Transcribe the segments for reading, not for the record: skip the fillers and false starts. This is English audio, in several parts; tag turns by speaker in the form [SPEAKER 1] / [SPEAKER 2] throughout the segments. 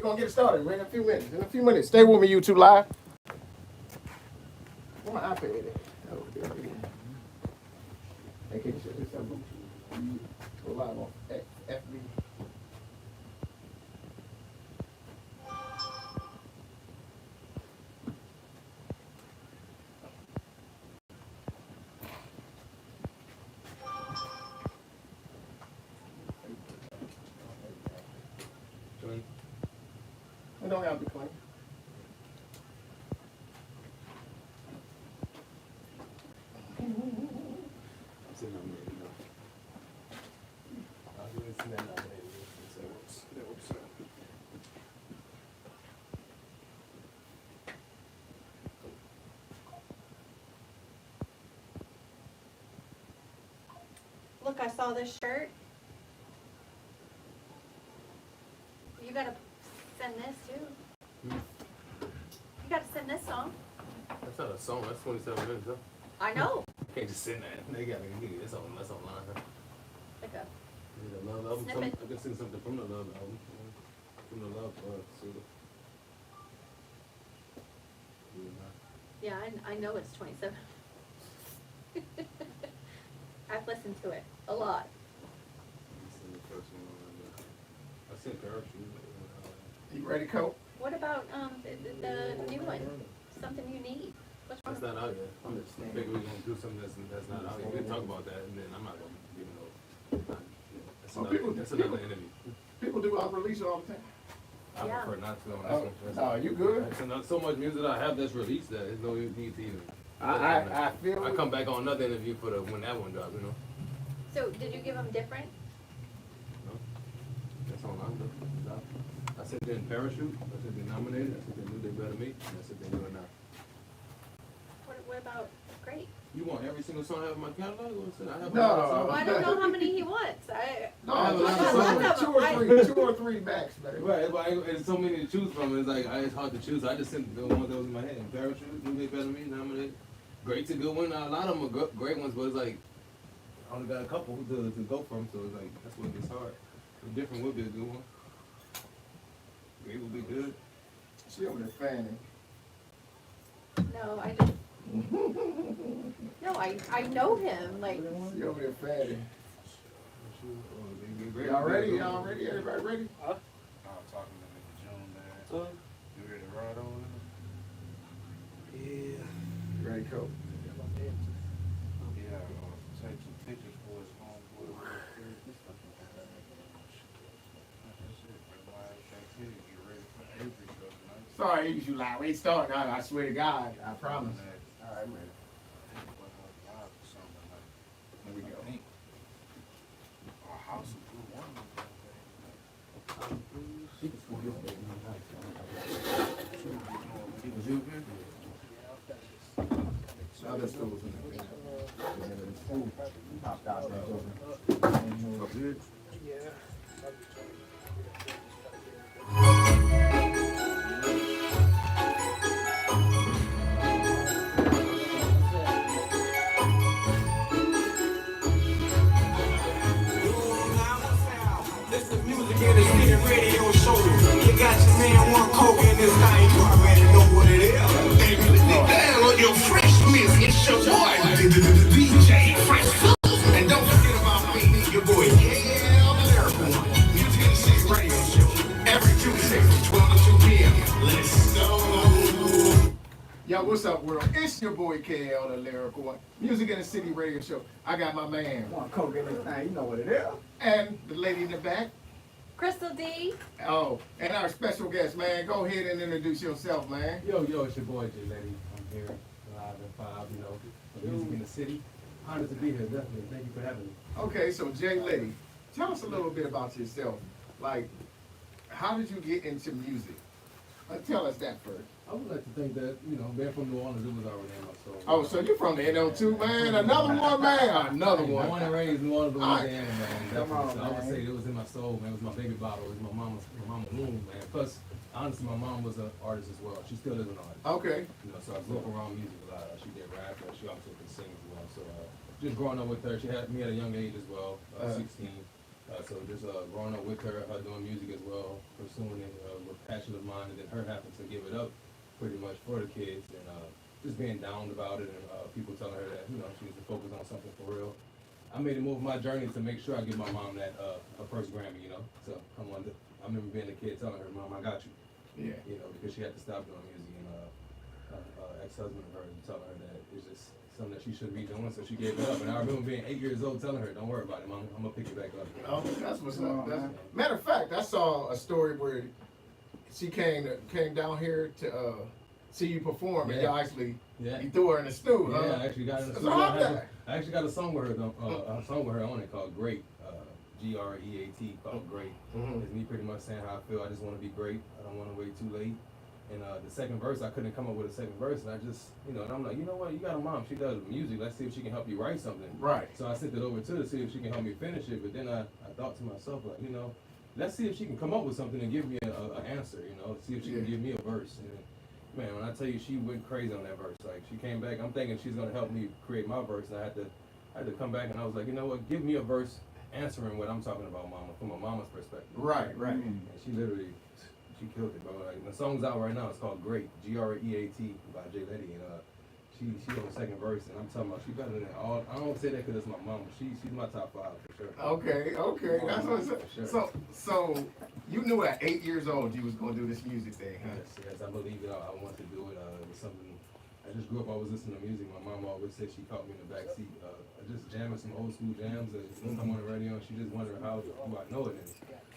[SPEAKER 1] We're going to get it started in a few minutes. In a few minutes. Stay with me, YouTube Live. Where my iPad at? Oh, there it is. Hey, can you shut this up? Go live on FB. It don't have to be clean.
[SPEAKER 2] Look, I saw this shirt. You gotta send this too. You gotta send this song.
[SPEAKER 3] That's not a song, that's 27 minutes, huh?
[SPEAKER 2] I know.
[SPEAKER 3] You can't just sing that. They gotta get it. That's online, huh?
[SPEAKER 2] Like a
[SPEAKER 3] The Love album.
[SPEAKER 2] snippet.
[SPEAKER 3] I can sing something from the Love album. From the Love, sort of.
[SPEAKER 2] Yeah, I know it's 27. I've listened to it a lot.
[SPEAKER 3] I sent Parachute.
[SPEAKER 1] You ready, Cope?
[SPEAKER 2] What about the new one? Something you need. What's wrong?
[SPEAKER 3] That's not out yet. I'm just thinking we're gonna do something that's not out yet. We can talk about that, and then I'm not gonna give no. That's another interview.
[SPEAKER 1] People do unreleased all the time.
[SPEAKER 3] I
[SPEAKER 2] Yeah.
[SPEAKER 3] prefer not to on this one.
[SPEAKER 1] Oh, you good?
[SPEAKER 3] That's so much music I have that's released that there's no need to even.
[SPEAKER 1] I feel
[SPEAKER 3] I come back on another interview for when that one drops, you know.
[SPEAKER 2] So did you give them different?
[SPEAKER 3] No, that's online though. I said they're in Parachute. I said they're nominated. I said they knew they better me. And I said they knew it now.
[SPEAKER 2] What about Great?
[SPEAKER 3] You want every single song I have in my catalog? Or I have
[SPEAKER 1] No.
[SPEAKER 2] Well, I don't know how many he wants.
[SPEAKER 1] No,
[SPEAKER 3] I have a lot of
[SPEAKER 1] songs. Two or three max, man.
[SPEAKER 3] Right, but there's so many to choose from. It's like it's hard to choose. I just sent the ones that was in my head. Parachute, New Day Better Me, nominated. Great's a good one. A lot of them are great ones, but it's like I only got a couple to go from, so it's like that's what gets hard. The different would be a good one. Great would be good.
[SPEAKER 1] She over there fanning.
[SPEAKER 2] No, I just. No, I know him. Like.
[SPEAKER 1] She over there fanning.
[SPEAKER 3] Great
[SPEAKER 1] Y'all
[SPEAKER 3] would be a
[SPEAKER 1] ready?
[SPEAKER 3] good
[SPEAKER 1] Y'all
[SPEAKER 3] one.
[SPEAKER 1] ready? Everybody ready?
[SPEAKER 4] I'm talking to nigga June, man. You ready to ride on it?
[SPEAKER 1] Yeah. Ready, Cope?
[SPEAKER 4] Yeah, take some pictures for us homeboy. That's it, man. Get ready for Avery show tonight.
[SPEAKER 1] Sorry, you like we ain't starting. I swear to God, I promise. All right, man. Here we go.
[SPEAKER 4] Our house is blue one.
[SPEAKER 1] Other schools in there. Popped out there.
[SPEAKER 3] Good.
[SPEAKER 5] This is music in the city radio show. You got your man one coke in this thing. You already know what it is. Hey, down on your fresh mix. It's your boy, DJ Fresh. And don't forget about me, your boy KL the Lyrical One. Music in the city radio show. Every Tuesday from 12 to 2 p.m. Let's go.
[SPEAKER 1] Yo, what's up, world? It's your boy KL, the Lyrical One. Music in the City Radio Show. I got my man.
[SPEAKER 6] One coke in this thing, you know what it is.
[SPEAKER 1] And the lady in the back.
[SPEAKER 2] Crystal D.
[SPEAKER 1] Oh, and our special guest, man. Go ahead and introduce yourself, man.
[SPEAKER 3] Yo, it's your boy J-Letti. I'm here live at 5, you know, for Music in the City. Honored to be here, definitely. Thank you for having me.
[SPEAKER 1] Okay, so J-Letti, tell us a little bit about yourself. Like, how did you get into music? Tell us that first.
[SPEAKER 3] I would like to think that, you know, being from New Orleans, it was already in my soul.
[SPEAKER 1] Oh, so you're from the NO2, man. Another one, man. Another one.
[SPEAKER 3] Born and raised in New Orleans, Louisiana, man.
[SPEAKER 1] Come on,
[SPEAKER 3] Definitely. So I would
[SPEAKER 1] man.
[SPEAKER 3] say it was in my soul, man. It was my baby bottle. It was my mama's womb, man. Plus, honestly, my mom was an artist as well. She still is an artist.
[SPEAKER 1] Okay.
[SPEAKER 3] You know, so I grew up around music a lot. She did rap, but she also could sing as well. So just growing up with her, she had me at a young age as well, 16. So just growing up with her, doing music as well, pursuing it with passion passion of mine, and then her having to give it up pretty much for the kids, and just being down about it, and people telling her that, you know, she needs to focus on something for real. I made a move in my journey to make sure I give my mom that her first Grammy, you know. So I remember being a kid telling her, Mom, I got you.
[SPEAKER 1] Yeah.
[SPEAKER 3] You know, because she had to stop doing music, and ex-husband of hers telling her that it's just something that she shouldn't be doing, so she gave it up. And I remember being 8 years old telling her, don't worry about it, Mom, I'm gonna pick it back up.
[SPEAKER 1] Oh, that's what's up. Matter of fact, I saw a story where she came down here to see you perform, and y'all actually you threw her in the stew.
[SPEAKER 3] Yeah, I actually got in the
[SPEAKER 1] So
[SPEAKER 3] studio.
[SPEAKER 1] how'd that?
[SPEAKER 3] I actually got a song with her, on it called Great, G-R-E-A-T, called Great. It's me pretty much saying how I feel. I just want to be great. I don't want to wait too late. And the second verse, I couldn't come up with a second verse, and I just, you know, and I'm like, you know what, you got a mom, she does music, let's see if she can help you write something.
[SPEAKER 1] Right.
[SPEAKER 3] So I sent it over to her to see if she can help me finish it, but then I thought to myself, like, you know, let's see if she can come up with something and give me an answer, you know, see if she can give me a verse. And man, when I tell you, she went crazy on that verse. Like, she came back, I'm thinking she's gonna help me create my verse, and I had to come back, and I was like, you know what, give me a verse answering what I'm talking about, mama, from a mama's perspective.
[SPEAKER 1] Right.
[SPEAKER 3] And she literally, she killed it, bro. Like, the song's out right now. It's called Great, G-R-E-A-T by J-Letti, and she on the second verse, and I'm talking about she better than all. I don't say that because it's my mom, but she's my top 5 for sure.
[SPEAKER 1] Okay, that's what's up.
[SPEAKER 3] Sure.
[SPEAKER 1] So you knew at 8 years old you was gonna do this music thing, huh?
[SPEAKER 3] Yes, I believe it. I wanted to do it. It was something. I just grew up. I was listening to music. My mom always said she caught me in the back seat, just jamming some old school jams. And come on the radio, and she just wondered how do I know it.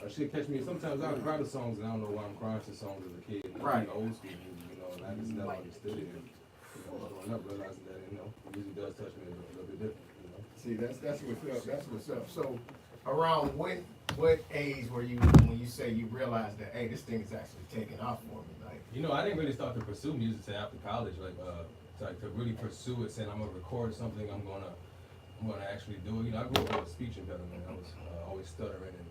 [SPEAKER 3] And she'd catch me. Sometimes I would cry the songs, and I don't know why I'm crying to songs as a kid.
[SPEAKER 1] Right.
[SPEAKER 3] Old school music, you know, and I just never understood it. And, you know, growing up, realizing that, you know, music does touch me a little bit different. You know.
[SPEAKER 1] See, that's what's up. That's what's up. So, around what age were you when you say you realized that, hey, this thing is actually taking off for me? Like,
[SPEAKER 3] you know, I didn't really start to pursue music till after college. To really pursue it, saying I'm gonna record something, I'm gonna actually do it. You know, I grew up with a speech impediment. I was always stuttering and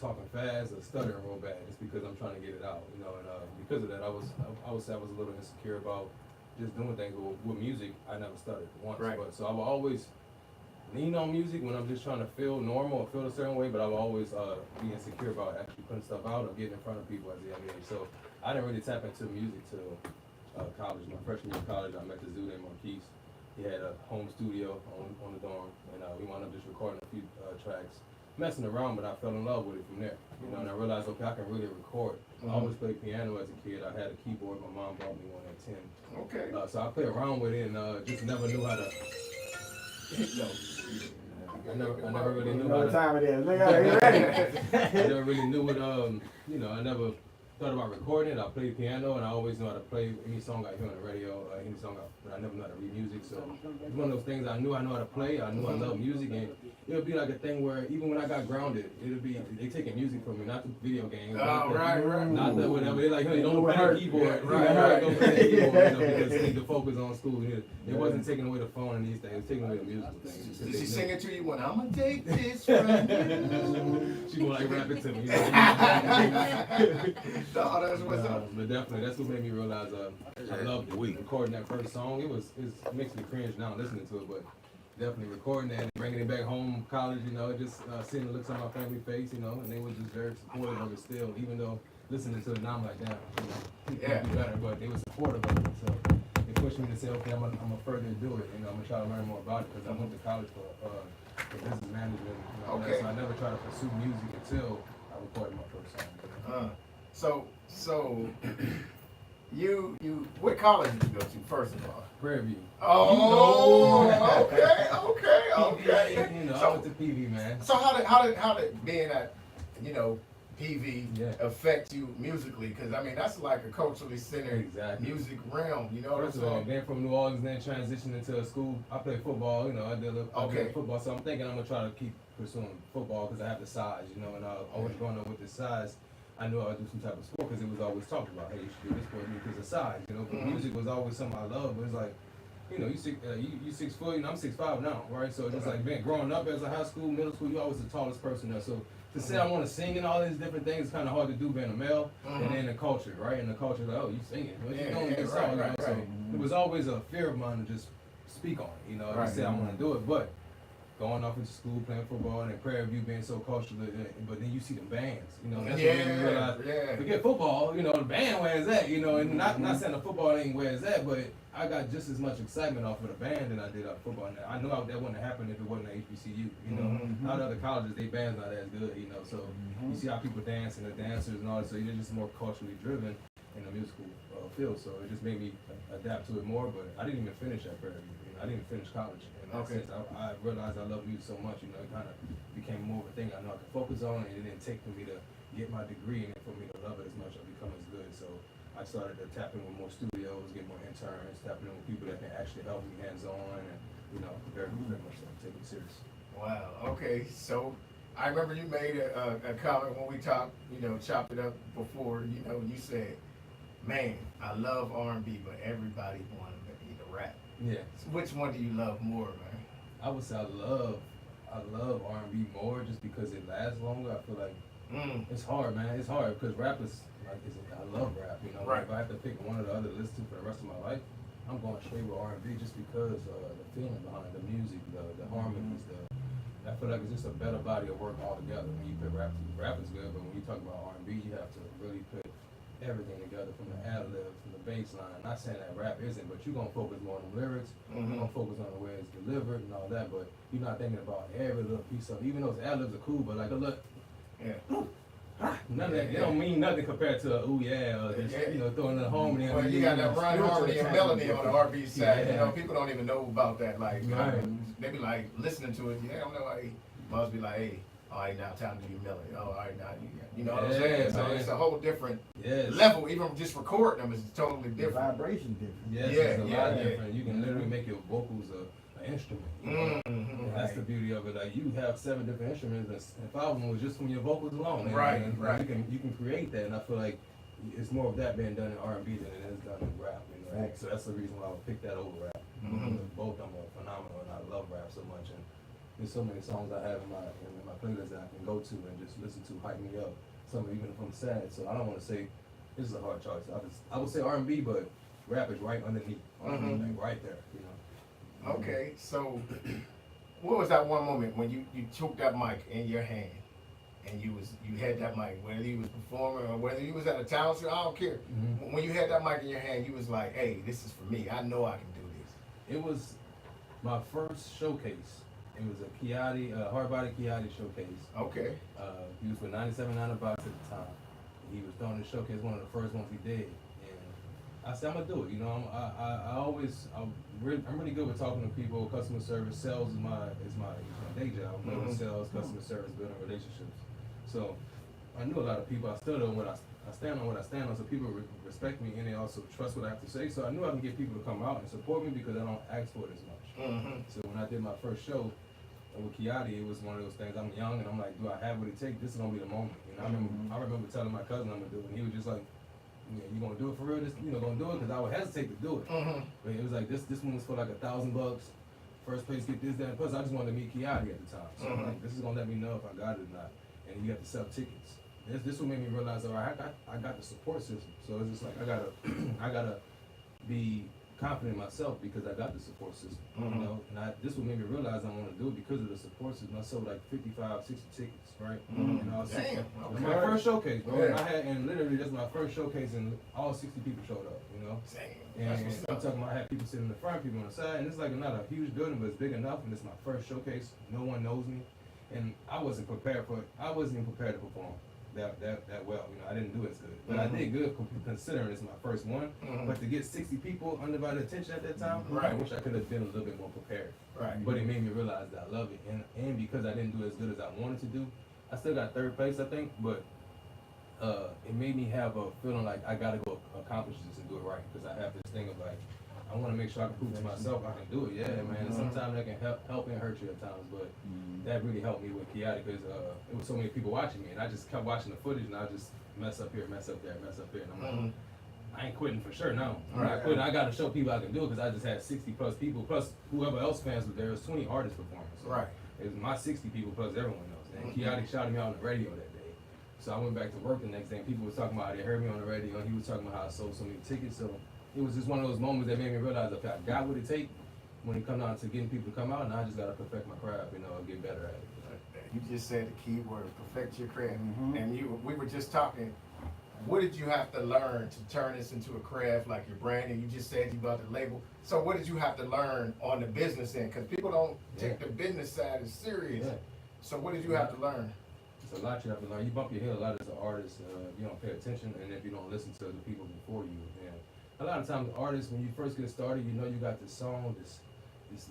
[SPEAKER 3] talking fast or stuttering real bad, just because I'm trying to get it out. You know, and because of that, I would say I was a little insecure about just doing things with music. I never stuttered once, but so I would always lean on music when I'm just trying to feel normal or feel a certain way, but I would always be insecure about actually putting stuff out or getting in front of people at a young age. So I didn't really tap into music till college. My freshman year of college, I met this dude named Marquise. He had a home studio on the dorm, and we wound up just recording a few tracks, messing around, but I fell in love with it from there. You know, and I realized, okay, I can really record. I always played piano as a kid. I had a keyboard. My mom bought me one at 10.
[SPEAKER 1] okay.
[SPEAKER 3] So I played around with it and just never knew how to. I never really knew
[SPEAKER 6] what
[SPEAKER 3] how to.
[SPEAKER 6] time it is. Look out, you ready?
[SPEAKER 3] I never really knew what you know, I never thought about recording it. I played piano, and I always know how to play any song I hear on the radio, any song but I never know how to read music. So it's one of those things I know how to play. I knew I love music, and it would be like a thing where even when I got grounded, it would be they taking music from me, not the video games, not the whatever. They're like, hey, don't play the keyboard, don't play the keyboard, you know, because you need to focus on school. It wasn't taking away the phone and these things, it was taking away the musical things.
[SPEAKER 1] Did she sing it to you when I'm gonna take this from you?
[SPEAKER 3] She would like rap it to me.
[SPEAKER 1] No, that's what's up.
[SPEAKER 3] But definitely, that's what made me realize I loved it. Recording that first song, it makes me cringe now listening to it, but definitely recording that and bringing it back home, college, you know, just seeing the looks on my family's face, you know, and they were just very supportive of it still, even though listening to it now I'm like, damn, you know, be better, but they were supportive of it, so it pushed me to say, okay, I'm gonna further do it, and I'm gonna try to learn more about it, because I went to college for business management, you know, so I never tried to pursue music until I recorded my first song. You know?
[SPEAKER 1] So you what college did you go to first of all?
[SPEAKER 3] Prairie View.
[SPEAKER 1] Oh, okay.
[SPEAKER 3] You know,
[SPEAKER 1] So,
[SPEAKER 3] I went to PV, man.
[SPEAKER 1] So how did being at, you know, PV affect you musically? Because I mean that's like a culturally centered music realm. You know what I'm saying?
[SPEAKER 3] First of all, being from New Orleans, then transitioning into a school. I played football. You know, I did football. So I'm thinking I'm gonna try to keep pursuing football because I have the size. You know, and I was growing up with this size. I knew I would do some type of sport because it was always talked about. Hey, you should do this sport because of size. You know, but music was always something I loved. But it's like, you know, you 6 foot. You know, I'm 6'5" now, right? So it's just like being growing up as a high school, middle school, you're always the tallest person there. So to say I want to sing and all these different things is kind of hard to do being a male. And then the culture, right? And the culture, like, oh, you singing? What you doing this song? You know? So it was always a fear of mine to just speak on it. You know, I said I want to do it, but going off into school, playing football, and Prairie View being so cultural, but then you see the bands, you know, that's what made me realize, forget football, you know, the band where it's at, you know, and not saying the football ain't where it's at, but I got just as much excitement off of the band than I did off football. And I know that wouldn't happen if it wasn't at HBCU, you know. A lot of other colleges, they bands not as good, you know, so you see how people dance and the dancers and all that, so you're just more culturally driven in the musical field, so it just made me adapt to it more, but I didn't even finish at Prairie View, you know, I didn't even finish college. Since I realized I love music so much, you know, it kind of became more of a thing I know I could focus on, and it didn't take for me to get my degree and for me to love it as much or become as good. So I started to tap in with more studios, get more interns, tapping in with people that can actually help me hands-on, and, you know, very much so take it serious.
[SPEAKER 1] Wow, okay, so I remember you made a comment when we talked, you know, chopped it up before, you know, you said, man, I love R&B, but everybody wanted me to rap.
[SPEAKER 3] Yeah.
[SPEAKER 1] So which one do you love more, man?
[SPEAKER 3] I would say I love R&B more just because it lasts longer. I feel like it's hard, man. It's hard because rap is like, I love rap, you know.
[SPEAKER 1] Right.
[SPEAKER 3] If I have to pick one or the other to listen to for the rest of my life, I'm going straight with R&B just because the feeling behind the music, the harmonies, I feel like it's just a better body of work altogether. When you put rap is good, but when you talk about R&B, you have to really put everything together, from the ad-libs, from the bass line. Not saying that rap isn't, but you're going to focus more on the lyrics, you're going to focus on the way it's delivered and all that, but you're not thinking about every little piece of, even those ad-libs are cool, but like a look, none of that, it don't mean nothing compared to ooh yeah, or just, you know, throwing the harmony.
[SPEAKER 1] Well, you got that run harmony and melody on the R&B side, you know, people don't even know about that, like, they be like, listening to it, I don't know, like, must be like, hey, all right, now time to do melody. Oh, all right, now you know what I'm saying? So it's a whole different level. Even just recording them is totally different.
[SPEAKER 6] The vibration different.
[SPEAKER 3] Yes, it's a lot different. You can literally make your vocals an instrument. You know? That's the beauty of it. Like you have 7 different instruments, and 5 of them was just from your vocals alone. And,
[SPEAKER 1] right.
[SPEAKER 3] You can create that, and I feel like it's more of that being done in R&B than it is done in rap. You know? So that's the reason why I would pick that over rap. Both of them are phenomenal, and I love rap so much. And there's so many songs I have in my playlist that I can go to and just listen to, hype me up. Some even if I'm sad. So I don't want to say this is a hard choice. I would say R&B, but rap is right underneath, like right there. You know.
[SPEAKER 1] Okay, so what was that one moment when you took that mic in your hand and you had that mic, whether you was performing or whether you was at a talent show, I don't care. When you had that mic in your hand, you was like, hey, this is for me. I know I can do this.
[SPEAKER 3] It was my first showcase. It was a hard-body Kiati showcase.
[SPEAKER 1] Okay.
[SPEAKER 3] He was with 97.9 Box at the time. He was throwing the showcase, one of the first ones he did. And I said, I'm gonna do it. You know, I'm really good with talking to people. Customer service, sales is my day job. I'm good with sales, customer service, building relationships. So I knew a lot of people. I stood on what I stand on what I stand on. So people respect me and they also trust what I have to say. So I knew I can get people to come out and support me because I don't ask for it as much. So when I did my first show with Kiati, it was one of those things. I'm young and I'm like, do I have what it takes? This is gonna be the moment. You know, I remember telling my cousin I'm gonna do it, and he was just like, yeah, you gonna do it for real? This, you know, gonna do it? Because I would hesitate to do it. But it was like this one was for like $1,000. First place, get this, that. Plus, I just wanted to meet Kiati at the time. So I'm like, this is gonna let me know if I got it or not. And you have to sell tickets. This what made me realize, all right, I got the support system. So it's just like I gotta be confident in myself because I got the support system. You know, and this what made me realize I want to do it because of the support system. I sold like 55, 60 tickets, right? And I was
[SPEAKER 1] Damn.
[SPEAKER 3] Okay. My first showcase, bro. And literally that's my first showcase, and all 60 people showed up. You know. And I'm talking about I had people sitting in the front, people on the side, and it's like not a huge building, but it's big enough, and it's my first showcase. No one knows me, and I wasn't prepared for it. I wasn't even prepared to perform that well. You know, I didn't do as good, but I did good considering it's my first one. But to get 60 people undivided attention at that time, I wish I could have been a little bit more prepared. But it made me realize that I love it, and because I didn't do as good as I wanted to do, I still got 3rd place, I think, but it made me have a feeling like I gotta go accomplish this and do it right, because I have this thing of like, I want to make sure I can prove to myself I can do it. Yeah, man. And sometimes that can help and hurt you at times, but that really helped me with Kiati because it was so many people watching me, and I just kept watching the footage, and I just mess up here, mess up there, mess up here, and I'm like, I ain't quitting for sure. No, I'm not quitting. I got to show people I can do it because I just had 60 plus people plus whoever else fans was there. It was 20 artists performing. So it was my 60 people plus everyone else. And Kiati shouted me out on the radio that day. So I went back to work the next day, and people was talking about how they heard me on the radio, and he was talking about how I sold so many tickets. So it was just one of those moments that made me realize if I got what it takes, when it comes down to getting people to come out, now I just gotta perfect my craft, you know, and get better at it.
[SPEAKER 1] You just said the key word, perfect your craft. And we were just talking, what did you have to learn to turn this into a craft like your branding? You just said you about the label. So what did you have to learn on the business end? Because people don't take the business side as serious.
[SPEAKER 3] Yeah.
[SPEAKER 1] So what did you have to learn?
[SPEAKER 3] It's a lot you have to learn. You bump your head a lot as an artist if you don't pay attention and if you don't listen to the people before you. And a lot of times artists, when you first get started, you know you got this song, this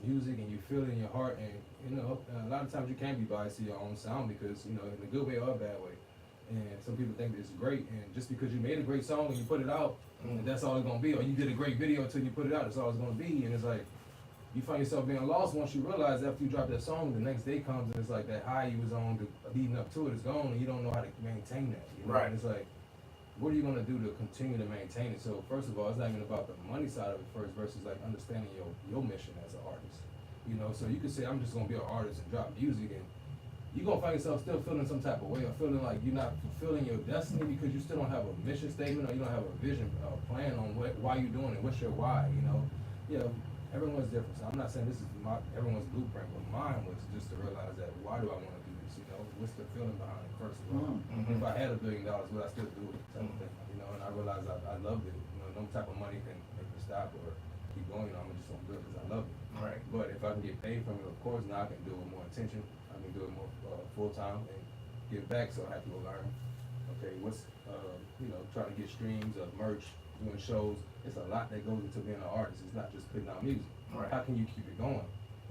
[SPEAKER 3] music, and you feel it in your heart, and you know a lot of times you can be biased to your own sound because you know in a good way or a bad way. And some people think it's great, and just because you made a great song and you put it out, and that's all it's gonna be, or you did a great video until you put it out, that's all it's gonna be. And it's like you find yourself being lost once you realize after you drop that song, the next day comes and it's like that high you was on leading up to it is gone, and you don't know how to maintain that. You know?
[SPEAKER 1] Right.
[SPEAKER 3] And it's like, what are you gonna do to continue to maintain it? So first of all, it's not even about the money side of it first versus like understanding your mission as an artist. You know, so you could say I'm just gonna be an artist and drop music, and you're gonna find yourself still feeling some type of way or feeling like you're not fulfilling your destiny because you still don't have a mission statement or you don't have a vision or plan on why you're doing it, what's your why, you know. Yeah, everyone's different. So I'm not saying this is everyone's blueprint, but mine was just to realize that why do I want to do this, you know? What's the feeling behind it first of all? If I had $1 billion, would I still do it? Type of thing, you know, and I realized I loved it. You know, no type of money can make me stop or keep going, you know, I'm just gonna do it because I love it.
[SPEAKER 1] Right.
[SPEAKER 3] But if I can get paid from it, of course, now I can do it with more attention. I can do it more full time and give back. So I have to go learn. Okay, what's you know, trying to get streams of merch, doing shows. It's a lot that goes into being an artist. It's not just putting out music.
[SPEAKER 1] Right.
[SPEAKER 3] How can you keep it going?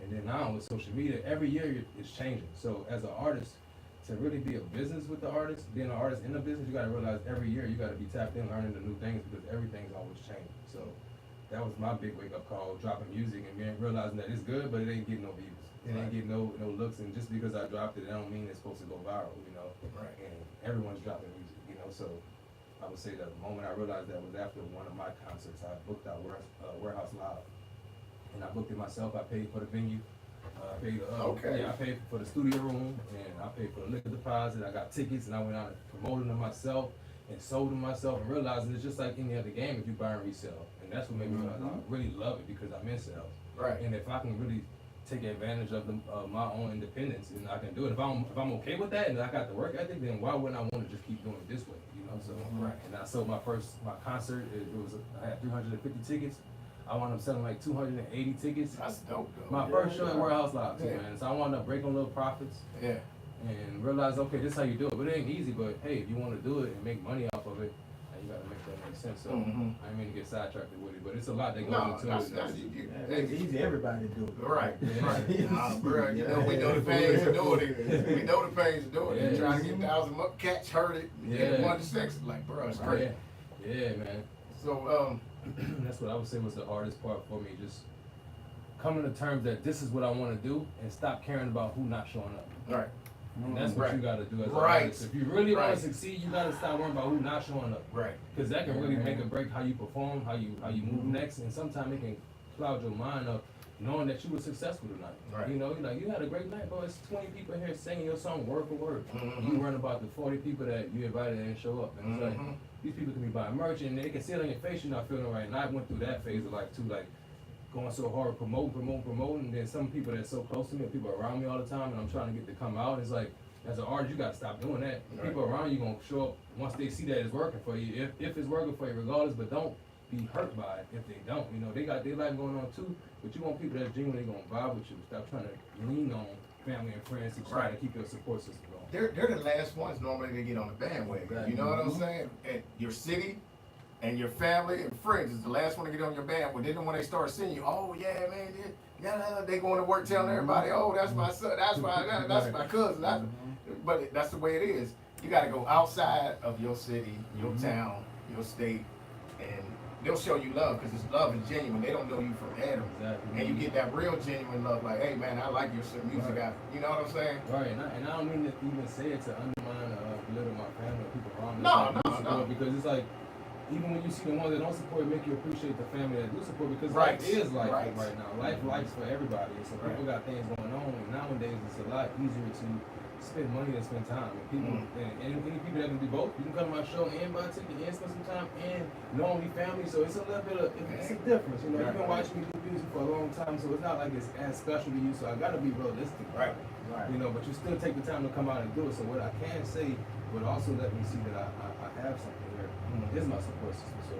[SPEAKER 3] And then now with social media, every year it's changing. So as an artist, to really be a business with the artist, being an artist in a business, you got to realize every year you got to be tapped in, learning the new things because everything's always changing. So that was my big wake up call, dropping music and realizing that it's good, but it ain't getting no views. It ain't getting no looks, and just because I dropped it, that don't mean it's supposed to go viral, you know.
[SPEAKER 1] Right.
[SPEAKER 3] And everyone's dropping music, you know. So I would say that the moment I realized that was after one of my concerts. I booked out Warehouse Live, and I booked it myself. I paid for the venue. I paid. I paid for the studio room, and I paid for the liquor deposit. I got tickets, and I went out and promoted them myself and sold them myself, and realizing it's just like any other game if you buy and resell. And that's what made me realize I really love it because I'm in sales.
[SPEAKER 1] Right.
[SPEAKER 3] And if I can really take advantage of my own independence, and I can do it. If I'm okay with that, and I got the work ethic, then why wouldn't I want to just keep doing it this way? You know. So and I sold my concert. I had 350 tickets. I wound up selling like 280 tickets.
[SPEAKER 1] That's dope, though.
[SPEAKER 3] My first show at Warehouse Live, too, man. So I wound up breaking little profits.
[SPEAKER 1] Yeah.
[SPEAKER 3] And realized, okay, this is how you do it. But it ain't easy, but hey, if you want to do it and make money off of it, you gotta make that make sense. So I didn't mean to get sidetracked with it, but it's a lot that goes into it.
[SPEAKER 6] It's easy, everybody do it.
[SPEAKER 1] Right, right. Bro, you know, we know the pains of doing it. We know the pains of doing it. Trying to get 1,000 cats herded, get 1 to 6. Like, bro, it's crazy.
[SPEAKER 3] Yeah, man.
[SPEAKER 1] So,
[SPEAKER 3] that's what I would say was the hardest part for me, just coming to terms that this is what I want to do and stop caring about who not showing up.
[SPEAKER 1] Right.
[SPEAKER 3] And that's what you gotta do as an artist. If you really want to
[SPEAKER 1] Right.
[SPEAKER 3] succeed, you gotta stop worrying about who not showing up.
[SPEAKER 1] Right.
[SPEAKER 3] Because that can really make or break how you perform, how you move next, and sometimes it can cloud your mind up knowing that you were successful tonight.
[SPEAKER 1] Right.
[SPEAKER 3] You know, you're like, you had a great night, bro. It's 20 people here singing your song word for word. You worrying about the 40 people that you invited and show up. And it's like, these people can be buying merch and they can see it on your face you're not feeling right. And I went through that phase of life too, like going so hard, promoting. And then some people that's so close to me, people around me all the time, and I'm trying to get to come out. It's like, as an artist, you gotta stop doing that.
[SPEAKER 1] Right.
[SPEAKER 3] People around you gonna show up once they see that it's working for you. If it's working for you, regardless, but don't be hurt by it if they don't. You know, they got their life going on too, but you want people that's genuinely gonna vibe with you. Stop trying to lean on family and friends to try to keep your support system going.
[SPEAKER 1] they're the last ones normally to get on the bandwagon.
[SPEAKER 3] Exactly.
[SPEAKER 1] You know what I'm saying? And your city and your family and friends is the last one to get on your bandwagon. Then when they start seeing you, oh yeah, man, they going to work telling everybody, oh, that's my son, that's my cousin. But that's the way it is. You got to go outside of your city, your town, your state, and they'll show you love because this love is genuine. They don't know you from Adam.
[SPEAKER 3] Exactly.
[SPEAKER 1] And you get that real genuine love, like, hey man, I like your music.
[SPEAKER 3] Right.
[SPEAKER 1] You know what I'm saying?
[SPEAKER 3] Right, and I don't mean to even say it to undermine or belittle my family or people around me.
[SPEAKER 1] No.
[SPEAKER 3] Because it's like, even when you see the ones that don't support, it make you appreciate the family that do support because
[SPEAKER 1] Right.
[SPEAKER 3] life is life
[SPEAKER 1] Right.
[SPEAKER 3] now. Life's for everybody. So people got things going on, and nowadays it's a lot easier to spend money and spend time. And people, and any people that can do both, you can come to my show and buy a ticket and spend some time and know me family. So it's a little bit of, it's a difference. You know, you've been watching me do music for a long time, so it's not like it's as special to you. So I gotta be realistic.
[SPEAKER 1] Right.
[SPEAKER 3] You know, but you still take the time to come out and do it. So what I can say would also let me see that I have something here. Is my support system. So,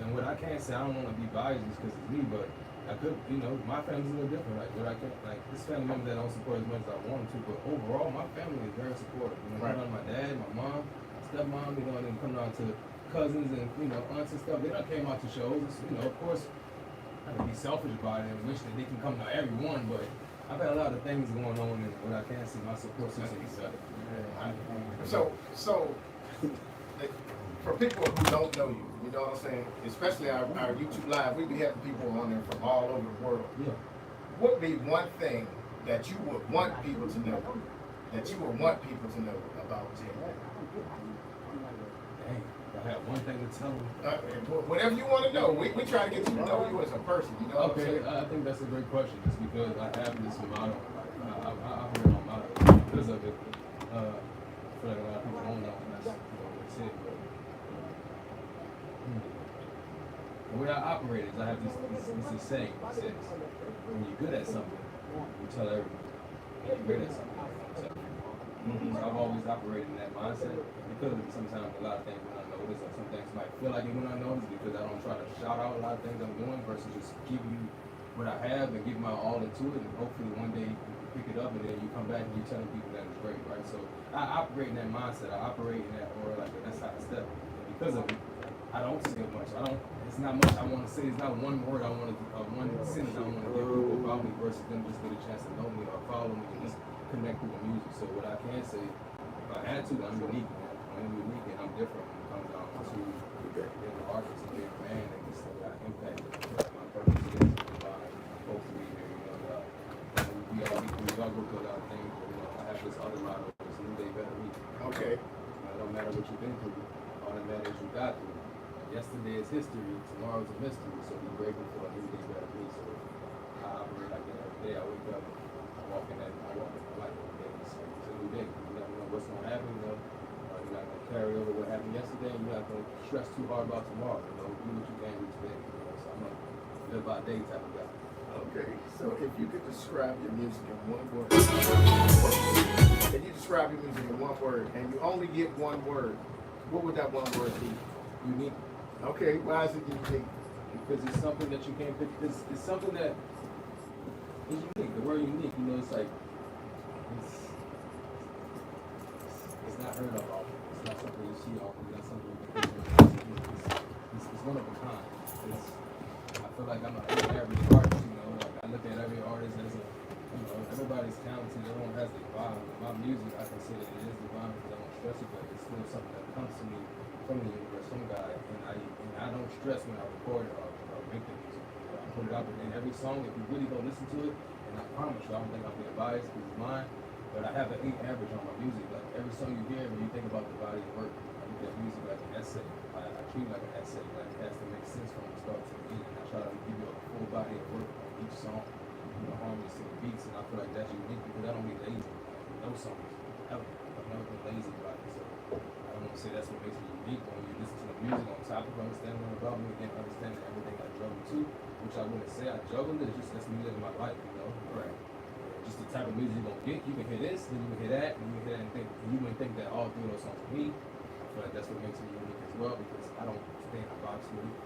[SPEAKER 3] and what I can say, I don't want to be biased because it's me, but I could, you know, my family's a little different. Like, what I can, like, this family member that don't support as much as I want to, but overall, my family is very supportive. You know, my dad, my mom, my stepmom, you know, and then come down to cousins and, you know, aunts and stuff. They done came out to shows. It's, you know, of course, I can be selfish about it and wish that they can come to every one, but I've had a lot of things going on, and what I can see, my support system is better.
[SPEAKER 1] So, for people who don't know you, you know what I'm saying? Especially our YouTube Live, we be having people on there from all over the world.
[SPEAKER 3] Yeah.
[SPEAKER 1] What would be one thing that you would want people to know? That you would want people to know about J?
[SPEAKER 3] Dang, if I had one thing to tell them.
[SPEAKER 1] Whatever you want to know. We try to get you to know you as a person. You know what I'm
[SPEAKER 3] Okay,
[SPEAKER 1] saying?
[SPEAKER 3] I think that's a great question. Just because I have this motto, like, I've heard my motto because of it. I feel like a lot of people don't know, and that's, you know, that's it. But the way I operate is I have this saying that says, when you're good at something, you tell everyone. When you're great at something, you tell everyone. So I've always operated in that mindset. Because of it, sometimes a lot of things went unnoticed, or some things might feel like it went unnoticed because I don't try to shout out a lot of things I'm doing versus just give you what I have and give my all into it, and hopefully one day you can pick it up and then you come back and you're telling people that it's great, right? So I operate in that mindset. I operate in that aura, like that's how I step. And because of it, I don't say much. It's not much I want to say. It's not one word I want to, one sentence I want to give people about me versus them just get a chance to know me or follow me and just connect with the music. So what I can say, if I had to, I'm unique, man. I'm unique and I'm different when it comes down to being an artist and being a man and just like impact. My purpose is hopefully, you know, we all go through a lot of things, but, you know, I have this other motto, it's new day, better me.
[SPEAKER 1] Okay.
[SPEAKER 3] It don't matter what you've been through, all that matters is you got through. Yesterday is history, tomorrow's a mystery, so be grateful for a new day, better me. So I operate like that every day. I wake up, I walk in life every day. It's a new day. You never know what's going to happen, you know. You're not going to carry over what happened yesterday, and you're not going to stress too hard about tomorrow. You know, do what you can do today. You know, so I'm a live by day type of guy.
[SPEAKER 1] Okay. So if you could describe your music in one word, can you describe your music in one word, and you only get one word, what would that one word be?
[SPEAKER 3] Unique.
[SPEAKER 1] Okay, why is it unique?
[SPEAKER 3] Because it's something that you can't pick. It's something that is unique. The word unique, you know, it's like it's not heard of often. It's not something you see often. It's not something you can pick. It's one of a kind. I feel like I'm an average artist. You know, like I look at every artist as a, you know, everybody's talented. Everyone has their vibe. My music, I consider it is divine because I don't stress it, but it's still something that comes to me from the universe, from God, and I don't stress when I record or make the music. I put it out, but then every song, if you really go listen to it, and I promise you, I don't think I'm being biased because it's mine, but I have an 8 average on my music. Like every song you hear, when you think about the body of work, I look at music like an essay. I treat it like an essay, like it has to make sense from the start to the end. And I try to give you a full body of work on each song, you know, harmonies to the beats, and I feel like that's unique because I don't be lazy. No songs ever. I've never been lazy about it, so I don't want to say that's what makes me unique. When you listen to the music on top of understanding about me, again, understanding everything I juggle too, which I wouldn't say I juggle, it's just that's me living my life, you know. Right. Just the type of music you're gonna get. You can hear this, then you can hear that, and you can hear that and think, and you wouldn't think that all 3 of those songs are me. I feel like that's what makes me unique as well because I don't stay in a box with it.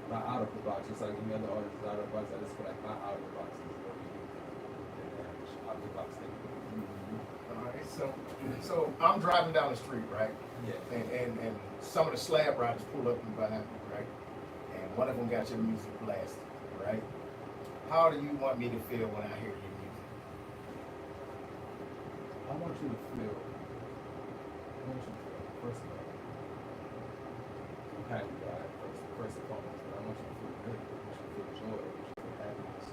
[SPEAKER 3] Not out of the box, just like any other artist is out of the box. I just feel like my out of the box is more unique than the average out of the box thing.
[SPEAKER 1] Alright, so I'm driving down the street, right?
[SPEAKER 3] Yeah.
[SPEAKER 1] And some of the slab riders pull up and behind me, right? And one of them got your music blasted, right? How do you want me to feel when I hear your music?
[SPEAKER 3] I want you to feel, first of all, I'm happy by it, first and foremost, but I want you to feel good. I want you to feel joy. I want you to feel happiness.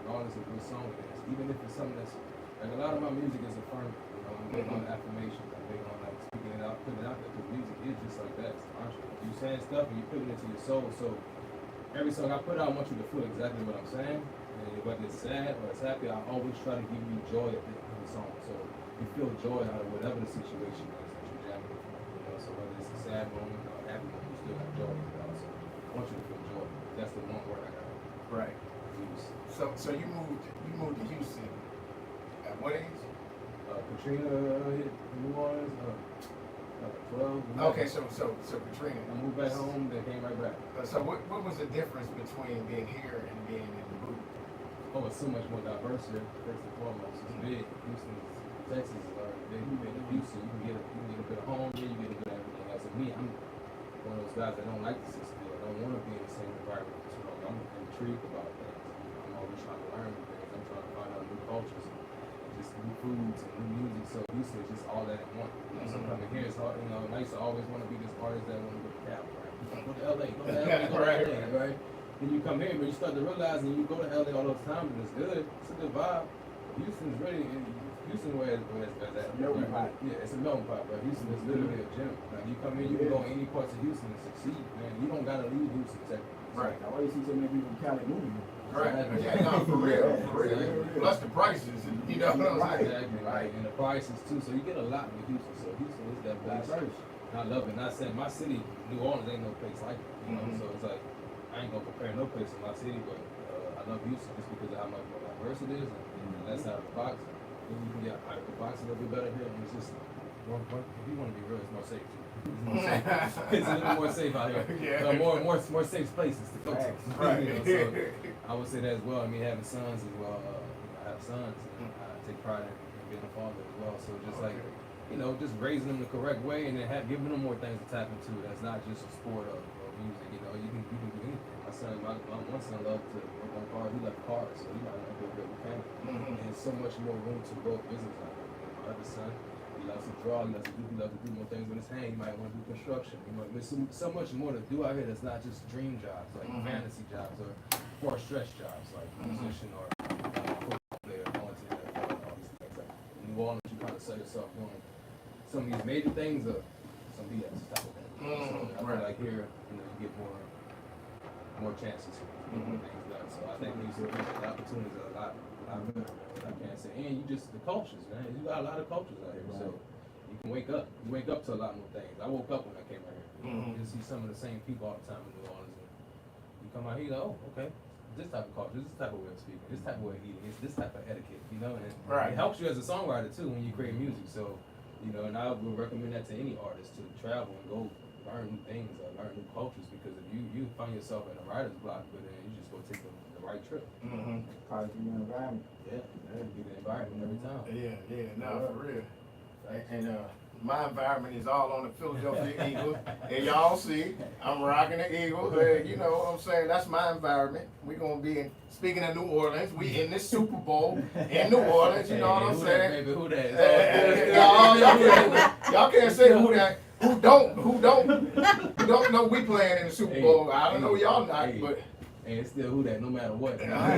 [SPEAKER 3] Regardless of what song it is, even if it's something that's, like a lot of my music is affirming, you know, I'm big on affirmation, I'm big on like speaking it out, putting it out there, because music is just like that, it's mantra. You saying stuff and you putting it to your soul, so every song I put out, I want you to feel exactly what I'm saying, and whether it's sad or it's happy, I always try to give you joy at the song. So you feel joy out of whatever the situation is that you're jamming with. You know, so whether it's a sad moment or a happy moment, you still have joy in it also. I want you to feel joy. That's the one word I got
[SPEAKER 1] Right.
[SPEAKER 3] to use.
[SPEAKER 1] So you moved to Houston at what age?
[SPEAKER 3] Katrina hit New Orleans, 12.
[SPEAKER 1] Okay, so Katrina.
[SPEAKER 3] I moved back home, then came right back.
[SPEAKER 1] So what was the difference between being here and being in the booth?
[SPEAKER 3] Oh, it's so much more diverse here. First and foremost, it's big. Houston, Texas is already big. You get to Houston, you can get a bit of home here, you get a bit of everything else. And me, I'm one of those guys that don't like to sit still. I don't want to be in the same environment for too long. I'm intrigued about things. I'm always trying to learn new things. I'm trying to find out new cultures and just new foods and new music. So Houston is just all that at once. You know, so coming here, it's hard. You know, and I used to always want to be this artist that want to go to Cal, right? Go to LA, go to LA, go to LA, right? Then you come here, but you start to realize, and you go to LA all those times, and it's good. It's a good vibe. Houston's really, Houston where it's at.
[SPEAKER 6] Melting pot.
[SPEAKER 3] Yeah, it's a melting pot, but Houston is literally a gym. Like you come in, you can go in any parts of Houston and succeed, man. You don't gotta leave Houston, technically.
[SPEAKER 1] Right.
[SPEAKER 6] I always see so many people from Cali moving.
[SPEAKER 1] Right. Yeah, no, for real. Plus the prices, you know what I'm saying?
[SPEAKER 3] Exactly, right. And the prices too. So you get a lot with Houston. So Houston is that place. And I love it. Not saying my city, New Orleans, ain't no place like it. You know, so it's like I ain't gonna compare no place in my city, but I love Houston just because of how much more diverse it is and less out of the box. And you can get out of the box a little bit better here, and it's just if you want to be real, it's more safe too. It's a little more safe out here.
[SPEAKER 1] Yeah.
[SPEAKER 3] More safe places to go to.
[SPEAKER 1] Right.
[SPEAKER 3] You know, so I would say that as well. I mean, having sons as well. I have sons, and I take pride in being a father as well. So just like, you know, just raising them the correct way, and then giving them more things to tap into. That's not just a sport or music. You know, you can do anything. My one son loved to work on cars. He loved cars, so he might want to be a good mechanic. And there's so much more room to grow business out there. My other son, he loves to draw. He loves to do more things with his hand. He might want to do construction. There's so much more to do out here that's not just dream jobs, like fantasy jobs or stretch jobs, like musician or football player, going to the NFL, all these things. Like in New Orleans, you kind of sell yourself doing some of these major things or some BS type of thing. So I feel like here, you know, you get more chances to get more things done. So I think the opportunities are a lot better. I can't say. And you just the cultures, man. You got a lot of cultures out here, so you can wake up. You wake up to a lot more things. I woke up when I came out here. You see some of the same people all the time in New Orleans. And you come out here, oh, okay. This type of culture, this type of way of speaking, this type of way of eating, it's this type of etiquette, you know. And it helps you as a songwriter too when you create music. So, you know, and I would recommend that to any artist to travel and go learn new things or learn new cultures, because if you find yourself in a writer's block, but then you just go take the right trip.
[SPEAKER 6] Probably be in the environment.
[SPEAKER 3] Yeah, be the environment every time.
[SPEAKER 1] Yeah, no, for real. And my environment is all on the Philadelphia Eagles. And y'all see, I'm rocking the Eagles. You know what I'm saying? That's my environment. We're going to be speaking of New Orleans, we in this Super Bowl in New Orleans, you know what I'm saying?
[SPEAKER 3] Who that?
[SPEAKER 1] Y'all can't say who that. Who don't know we playing in the Super Bowl. I don't know y'all not, but.
[SPEAKER 3] And it's still who that, no matter what.
[SPEAKER 1] Y'all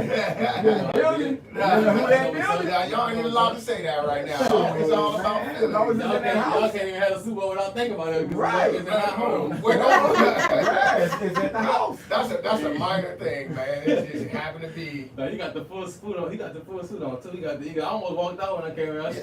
[SPEAKER 1] ain't even allowed to say that right now. It's all about Philly.
[SPEAKER 3] Y'all can't even have a Super Bowl without thinking about it.
[SPEAKER 6] Right.
[SPEAKER 3] It's at home.
[SPEAKER 6] It's at the house.
[SPEAKER 1] That's a minor thing, man. It just happened to be.
[SPEAKER 3] No, he got the full suit on. He got the full suit on too. He got the Eagle. I almost walked out when I came around.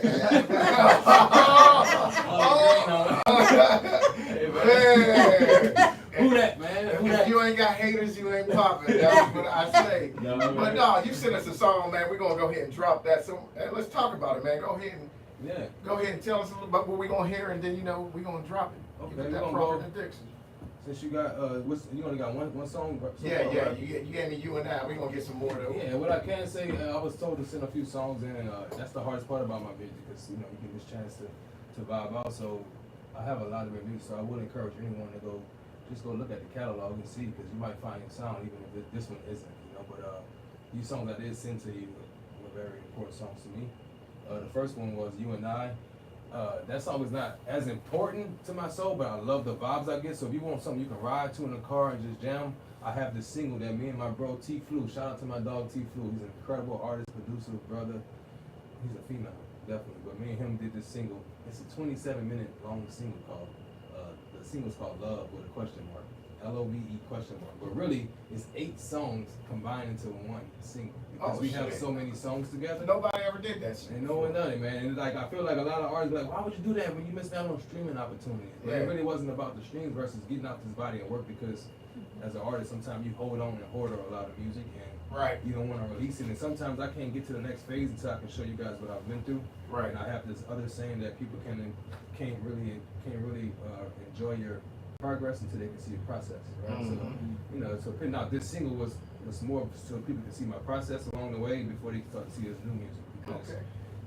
[SPEAKER 1] Man.
[SPEAKER 3] Who that, man? Who that?
[SPEAKER 1] If you ain't got haters, you ain't popping. That's what I say. But no, you sent us a song, man. We're gonna go ahead and drop that. So let's talk about it, man. Go ahead and tell us a little about what we're gonna hear, and then we're gonna drop it.
[SPEAKER 3] Okay,
[SPEAKER 1] Give it
[SPEAKER 3] we're
[SPEAKER 1] that
[SPEAKER 3] gonna
[SPEAKER 1] proper
[SPEAKER 3] go.
[SPEAKER 1] introduction.
[SPEAKER 3] Since you got you only got one song.
[SPEAKER 1] Yeah. You gave me You and I. We're gonna get some more though.
[SPEAKER 3] Yeah, what I can say, I was told to send a few songs in. That's the hardest part about my music, because you get this chance to vibe out. So I have a lot of reviews, so I would encourage anyone to go look at the catalog and see, because you might find your sound even if this one isn't. But these songs I did send to you were very important songs to me. The first one was You and I. That song is not as important to my soul, but I love the vibes I get. So if you want something you can ride to in the car and just jam, I have this single that me and my bro T Flu, shout out to my dog T Flu. He's an incredible artist, producer, brother. He's a female, definitely. But me and him did this single. It's a 27-minute long single called, the single's called Love with a question mark. LOVE question mark. But really, it's 8 songs combined into one single because
[SPEAKER 1] Oh,
[SPEAKER 3] we have
[SPEAKER 1] shit.
[SPEAKER 3] so many songs together.
[SPEAKER 1] Nobody ever did that shit.
[SPEAKER 3] And no one done it, man. And like I feel like a lot of artists be like, why would you do that when you missed out on streaming opportunities? But
[SPEAKER 1] Yeah.
[SPEAKER 3] it really wasn't about the streams versus getting out this body and work because as an artist, sometimes you hold on and hoard a lot of music and
[SPEAKER 1] Right.
[SPEAKER 3] you don't want to release it. And sometimes I can't get to the next phase until I can show you guys what I've been through.
[SPEAKER 1] Right.
[SPEAKER 3] And I have this other saying that people can't really enjoy your progress until they can see your process, right?
[SPEAKER 1] Mhm.
[SPEAKER 3] So, you know, so putting out this single was more so people can see my process along the way before they can start to see this new music because
[SPEAKER 1] Okay.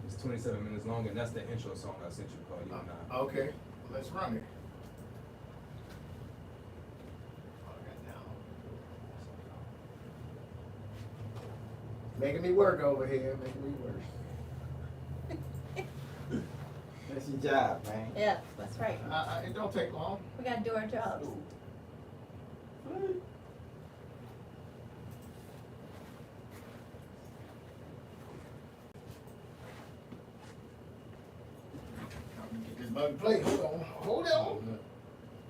[SPEAKER 3] it's 27 minutes long and that's the intro song I sent you called You and I.
[SPEAKER 1] Okay. Let's run it. Making me work over here, making me work.
[SPEAKER 6] That's your job, man.
[SPEAKER 2] Yeah, that's right.
[SPEAKER 1] It don't take long.
[SPEAKER 2] We gotta do our jobs.
[SPEAKER 1] Get this button play. Hold on.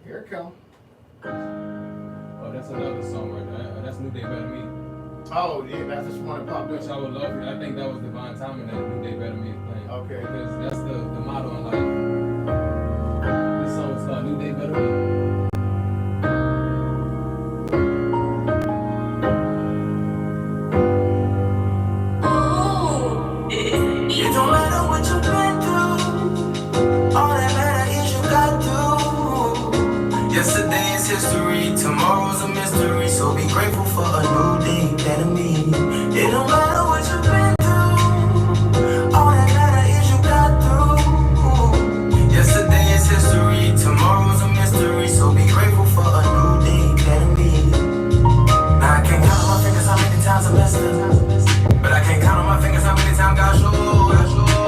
[SPEAKER 1] Here it comes.
[SPEAKER 3] Oh, that's another song right there. That's New Day Better Me.
[SPEAKER 1] Oh yeah, that's just one that popped
[SPEAKER 3] Which I
[SPEAKER 1] up.
[SPEAKER 3] would love. I think that was divine timing that New Day Better Me is playing.
[SPEAKER 1] Okay.
[SPEAKER 3] Because that's the motto in life. This song is called New Day Better Me.
[SPEAKER 5] It don't matter what you've been through. All that matter is you got through. Yesterday is history, tomorrow's a mystery. So be grateful for a new day, better me. It don't matter what you've been through. All that matter is you got through. Yesterday is history, tomorrow's a mystery. So be grateful for a new day, better me. Now I can't count on my fingers how many times I messed up. But I can't count on my fingers how many times God showed.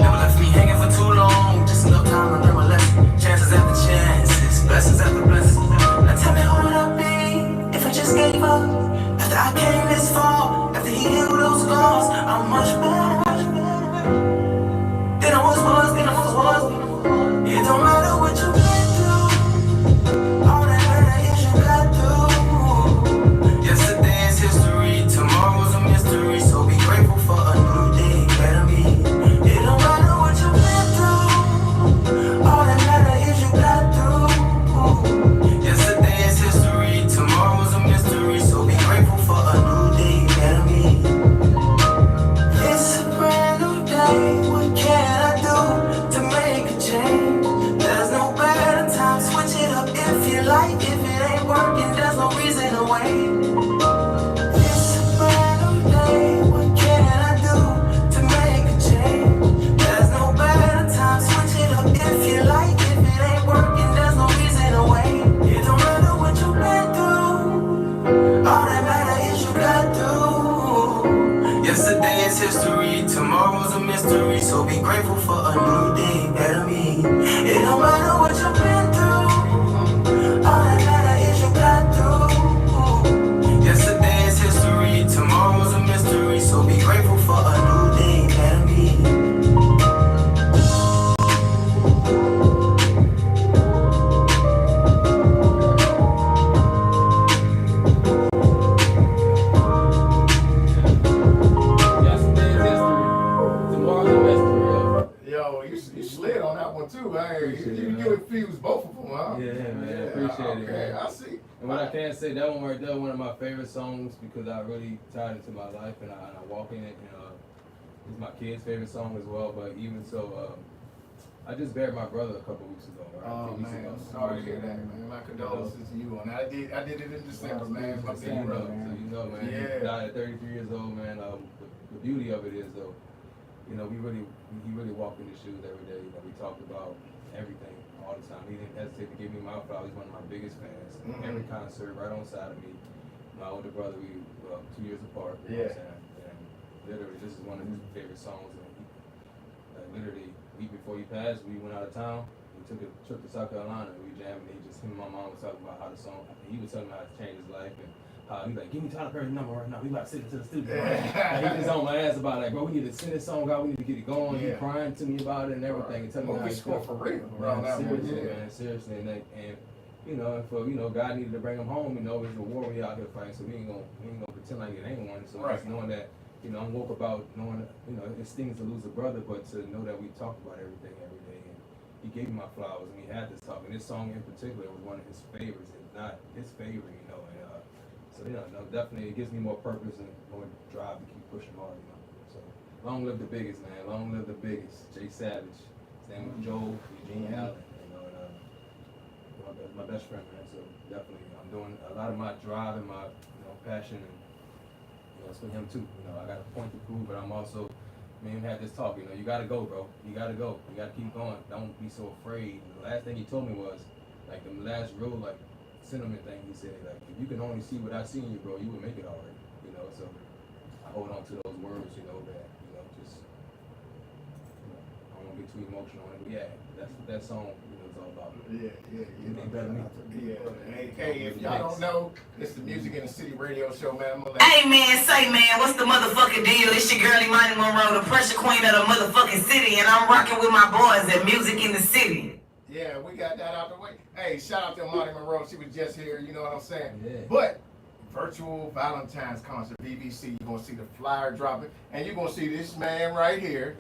[SPEAKER 5] Never left me hanging for too long. Just enough time to learn my lesson. Chances after chances, blessings after blessings. Now tell me who would I be if I just gave up? After I came this far, after He healed those scars, I'm much better than I was. It don't matter what you've been through. All that matter is you got through. Yesterday is history, tomorrow's a mystery. So be grateful for a new day, better me. It don't matter what you've been through. All that matter is you got through. Yesterday is history, tomorrow's a mystery. So be grateful for a new day, better me. It's a brand new day. What can I do to make a change? There's no better time. Switch it up if you like. If it ain't working, there's no reason to wait. It's a brand new day. What can I do to make a change? There's no better time. Switch it up if you like. If it ain't working, there's no reason to wait. It don't matter what you've been through. All that matter is you got through. Yesterday is history. Tomorrow's a mystery. So be grateful for a new day, better me. It don't matter what you've been through. All that matter is you got through. Yesterday is history, tomorrow's a mystery. So be grateful for a new day, better me.
[SPEAKER 3] Yesterday's history. Tomorrow's a mystery, yo.
[SPEAKER 1] Yo, you slid on that one too.
[SPEAKER 3] Appreciate it,
[SPEAKER 1] You
[SPEAKER 3] man.
[SPEAKER 1] infused both of them, huh?
[SPEAKER 3] Yeah, man. Appreciate it,
[SPEAKER 1] Okay,
[SPEAKER 3] man.
[SPEAKER 1] I see.
[SPEAKER 3] And what I can say, that one right there, one of my favorite songs because I really tied it to my life and I walk in it. And it's my kid's favorite song as well. But even so, I just buried my brother a couple weeks ago. Right?
[SPEAKER 1] Oh
[SPEAKER 3] 2 weeks
[SPEAKER 1] man,
[SPEAKER 3] ago.
[SPEAKER 1] sorry to hear that, man. My condolences to you on that. I did it in December, man. My
[SPEAKER 3] So
[SPEAKER 1] big brother.
[SPEAKER 3] you know, man.
[SPEAKER 1] Yeah.
[SPEAKER 3] He died at 33 years old, man. The beauty of it is, though, you know, he really walked in his shoes every day. You know, we talked about everything all the time. He didn't hesitate to give me my flowers. He's one of my biggest fans.
[SPEAKER 1] Mhm.
[SPEAKER 3] Every concert, right on side of me. My older brother, we 2 years apart. You know what I'm saying? And literally, this is one of his favorite songs. And literally, week before he passed, we went out of town. We took a trip to South Carolina. And we jammed. And him and my mom was talking about how the song. He was telling me how to change his life and. He's like, give me Tyler Perry's number right now. We about to send it to the studio. Like, he just on my ass about like, bro, we need to send this song out. We need to get it going.
[SPEAKER 1] Yeah.
[SPEAKER 3] He crying to me about it and everything. And telling me how
[SPEAKER 1] Movie
[SPEAKER 3] he
[SPEAKER 1] score
[SPEAKER 3] felt.
[SPEAKER 1] for real
[SPEAKER 3] Man,
[SPEAKER 1] around that one.
[SPEAKER 3] seriously,
[SPEAKER 1] Yeah.
[SPEAKER 3] man, seriously. And you know, if God needed to bring him home, you know, it's a war we out here fighting, so we ain't gonna pretend like it ain't one. So just knowing that, you know, I'm woke about knowing, you know, it stings to lose a brother, but to know that we talk about everything every day. And he gave me my flowers, and we had this talk. And this song in particular was one of his favorites, if not his favorite, you know. And so you know, definitely it gives me more purpose and more drive to keep pushing hard, you know. So long live the biggest, man. Long live the biggest. Jay Savage. His name was Joel Eugene Allen. You know, and my best friend, man. So definitely, I'm doing a lot of my drive and my passion, and you know, it's for him too. You know, I got a point to prove, but I'm also, me and him had this talk. You know, you gotta go, bro. You gotta go. You gotta keep going. Don't be so afraid. And the last thing he told me was, like the last real sentiment thing he said, like if you can only see what I see in you, bro, you would make it already. You know, so I hold on to those words. You know that. You know, just I don't want to get too emotional on it, but yeah, that's what that song is all about.
[SPEAKER 1] Hey, if y'all don't know, it's the Music in the City radio show, man.
[SPEAKER 7] Hey man, say man, what's the motherfucking deal? It's your girl Imani Monroe, the pressure queen of the motherfucking city, and I'm rocking with my boys at Music in the City.
[SPEAKER 1] Yeah, we got that out the way. Hey, shout out to Imani Monroe. She was just here, you know what I'm saying?
[SPEAKER 3] Yeah.
[SPEAKER 1] But virtual Valentine's concert, BBC, you're gonna see the flyer dropping, and you're gonna see this man right here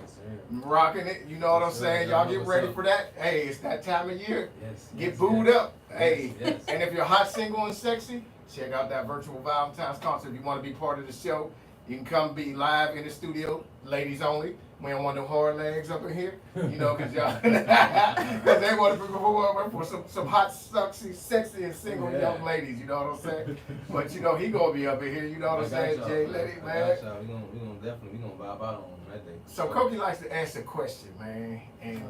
[SPEAKER 1] rocking it. You know what I'm saying? Y'all get ready for that. Hey, it's that time of year. Get booed up. Hey, and if you're hot, single, and sexy, check out that virtual Valentine's concert. If you want to be part of the show, you can come be live in the studio, ladies only. We don't want no hard legs up in here, you know, because y'all, because they want to perform for some hot, sexy, and single young ladies, you know what I'm saying? But, you know, he going to be up in here, you know what I'm saying, J-Letti, man.
[SPEAKER 3] We gonna vibe out on that day.
[SPEAKER 1] So, Koki likes to ask a question, man. And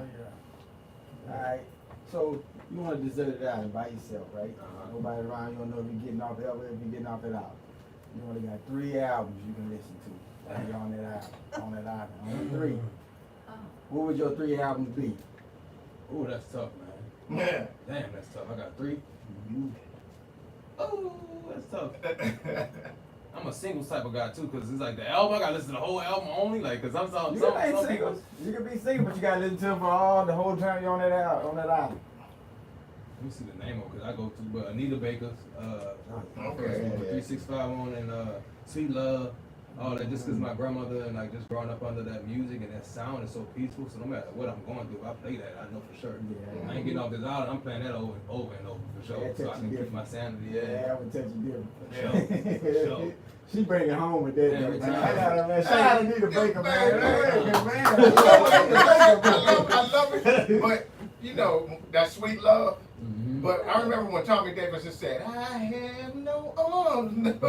[SPEAKER 6] Alright, so you want to desert it out by yourself, right? Nobody around, you don't know if you're getting off it, if you're getting off it out. You only got 3 albums you can listen to. You're on that album, only 3. What would your 3 albums be?
[SPEAKER 3] Ooh, that's tough, man.
[SPEAKER 1] yeah.
[SPEAKER 3] Damn, that's tough. I got 3. Oh, that's tough. I'm a singles type of guy too, cause it's like the album. I gotta listen to the whole album only, like, cause I'm some
[SPEAKER 6] singles. You can be single, but you gotta listen to them for the whole time you're on that album.
[SPEAKER 3] Let me see the name of it, cause I go to Anita Baker's,
[SPEAKER 1] Okay.
[SPEAKER 3] 365 on, and Sweet Love. All that, just because my grandmother and like just growing up under that music and that sound is so peaceful. So no matter what I'm going through, I play that. I know for sure.
[SPEAKER 6] Yeah.
[SPEAKER 3] I ain't getting off this album. I'm playing that over and over for sure.
[SPEAKER 6] Yeah,
[SPEAKER 3] so I can keep my sanity.
[SPEAKER 6] Yeah, I would touch you
[SPEAKER 3] different. For sure.
[SPEAKER 6] She bring it home with that.
[SPEAKER 3] Every time.
[SPEAKER 6] I got man. Shout out to Anita Baker, man.
[SPEAKER 1] I love it. But, you know, that Sweet Love. But I remember when Tommy Davis just said, I have no arms, no. And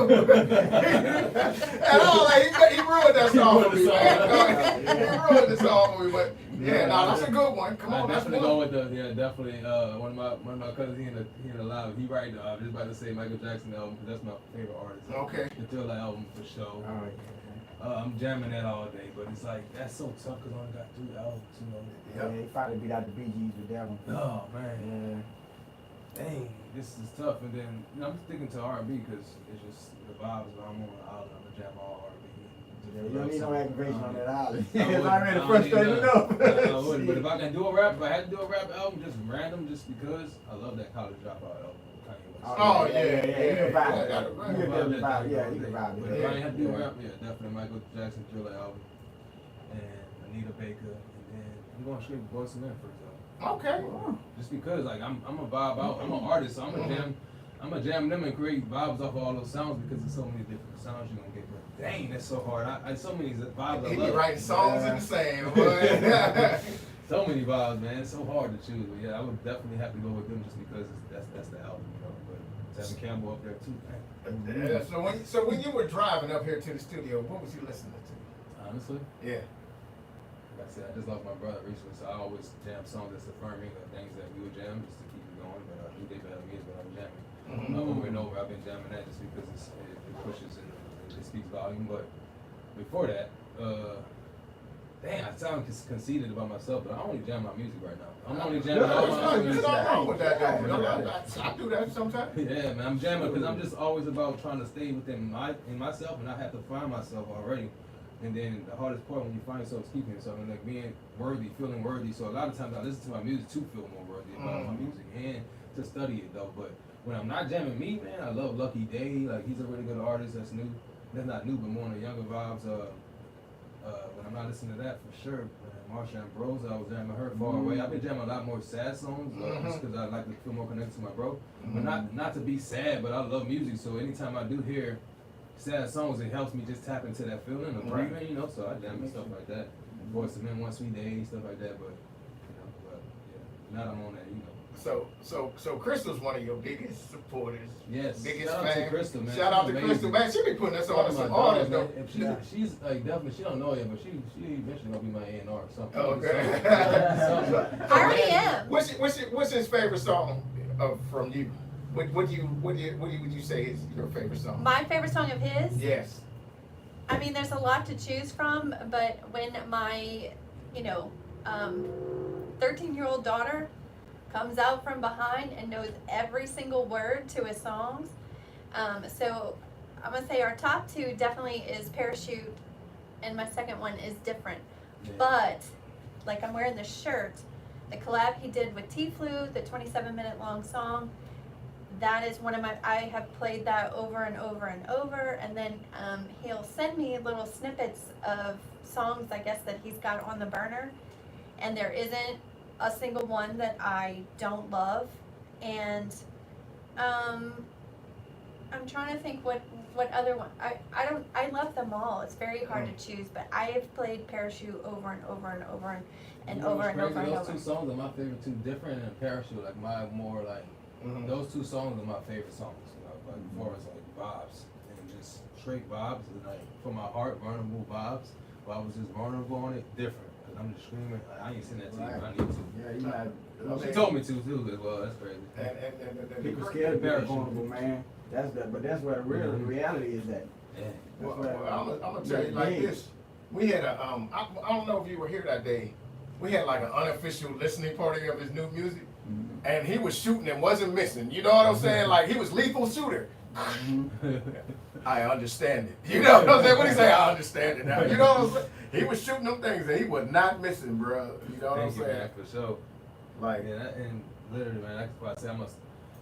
[SPEAKER 1] all that, he ruined that song for me, man. He ruined the song for me, but yeah, no, that's a good one. Come on,
[SPEAKER 3] definitely
[SPEAKER 1] that's
[SPEAKER 3] go with definitely one of my cousins, he in the live, he right now, I was just about to say Michael Jackson album, because that's my favorite artist.
[SPEAKER 1] Okay.
[SPEAKER 3] The Thriller album for sure. I'm jamming that all day, but it's like, that's so tough, because I only got 3 albums, you know.
[SPEAKER 6] Yeah, he probably beat out the Bee Gees with that one.
[SPEAKER 3] Oh, man. Dang, this is tough. And then, you know, I'm sticking to R&B because it's just the vibes that I'm on the island. I'm going to jam all R&B.
[SPEAKER 6] You don't need no aggravation on that island. It's
[SPEAKER 3] I
[SPEAKER 6] already frustrated enough.
[SPEAKER 3] I wouldn't, but if I can do a rap, if I had to do a rap album, just random, just because I love that College Dropout album.
[SPEAKER 1] Oh, yeah.
[SPEAKER 6] You can vibe.
[SPEAKER 3] You
[SPEAKER 6] can vibe. Yeah, you can vibe.
[SPEAKER 3] But if I ain't have to do a rap, yeah, definitely Michael Jackson Thriller album. And Anita Baker. And then I'm going straight to Boyz II Men first.
[SPEAKER 1] Okay.
[SPEAKER 3] Just because, like, I'm a vibe out. I'm an artist, so I'm a jam them and create vibes off of all those sounds because there's so many different sounds you're gonna get. But dang, that's so hard. I so many vibes I love.
[SPEAKER 1] He writing songs in the sand,
[SPEAKER 3] So many vibes, man. It's so hard to choose. But yeah, I would definitely have to go with them just because that's the album, you know. But Tevin Campbell up there too, man.
[SPEAKER 1] Yeah, so when you were driving up here to the studio, what was you listening to?
[SPEAKER 3] Honestly?
[SPEAKER 1] Yeah.
[SPEAKER 3] Like I said, I just lost my brother recently, so I always jam songs that's affirming of things that we would jam just to keep it going. But Who They Better Me is what I'm jamming. Over and over, I've been jamming that just because it pushes and it speaks volume. But before that, damn, I sound conceited about myself, but I only jam my music right now. I'm only jamming all my music.
[SPEAKER 1] There's nothing wrong with that, though. I do that sometimes.
[SPEAKER 3] Yeah, man, I'm jamming because I'm just always about trying to stay within myself, and I have to find myself already. And then the hardest part when you find yourself is keeping yourself and like being worthy, feeling worthy. So a lot of times I listen to my music to feel more worthy about my music and to study it though. But when I'm not jamming me, man, I love Lucky Day. Like he's a really good artist. That's new. That's not new, but more on the younger vibes. When I'm not listening to that for sure. Marsha Ambrose, I was jamming her Far Away. I've been jamming a lot more sad songs just because I like to feel more connected to my bro. But not to be sad, but I love music. So anytime I do hear sad songs, it helps me just tap into that feeling of breathing, you know. So I jam and stuff like that. Voice of Men, One Sweet Day, stuff like that. But you know, now I'm on that, you know.
[SPEAKER 1] So Crystal's one of your biggest supporters.
[SPEAKER 3] Yes.
[SPEAKER 1] Biggest
[SPEAKER 3] Shout
[SPEAKER 1] fan.
[SPEAKER 3] out to Crystal, man.
[SPEAKER 1] Shout out to Crystal, man. She be putting us on some artists, though.
[SPEAKER 3] She's like definitely. She don't know yet, but she eventually gonna be my A&R or something.
[SPEAKER 1] Okay.
[SPEAKER 2] I already am.
[SPEAKER 1] What's his favorite song from you? What would you say is your favorite song?
[SPEAKER 2] My favorite song of his?
[SPEAKER 1] Yes.
[SPEAKER 2] I mean, there's a lot to choose from, but when my, 13-year-old daughter comes out from behind and knows every single word to his songs, so I'm gonna say our top two definitely is Parachute, and my second one is Different. Yeah. But like I'm wearing this shirt, the collab he did with T-Flu, the 27-minute long song. That is one of my, I have played that over and over and over, and then he'll send me little snippets of songs, I guess, that he's got on the burner, and there isn't a single one that I don't love, and I'm trying to think what other one, I love them all. It's very hard to choose, but I have played Parachute over and over and over and over and over and over.
[SPEAKER 3] Those two songs are my favorite too, Different and Parachute, like my more like, those two songs are my favorite songs, like as far as like vibes and just straight vibes, and like for my heart, vulnerable vibes. If I was just vulnerable on it, different. Cause I'm just screaming. I ain't seen that to you, but I need to.
[SPEAKER 6] Yeah, you not.
[SPEAKER 3] She told me to too as well. That's crazy.
[SPEAKER 1] And
[SPEAKER 6] People scared to be vulnerable, man. But that's where the real reality is at.
[SPEAKER 3] Yeah.
[SPEAKER 1] Well, I'm gonna tell you like this. We had a I don't know if you were here that day. We had like an unofficial listening party of his new music. And he was shooting and wasn't missing. You know what I'm saying? Like he was lethal shooter. I understand it. You know what I'm saying? What do you say? I understand it now. You know what I'm saying? He was shooting them things and he was not missing, bro. You know what I'm saying?
[SPEAKER 3] Man, for sure.
[SPEAKER 1] Like,
[SPEAKER 3] yeah, and literally, man, that's why I say I'm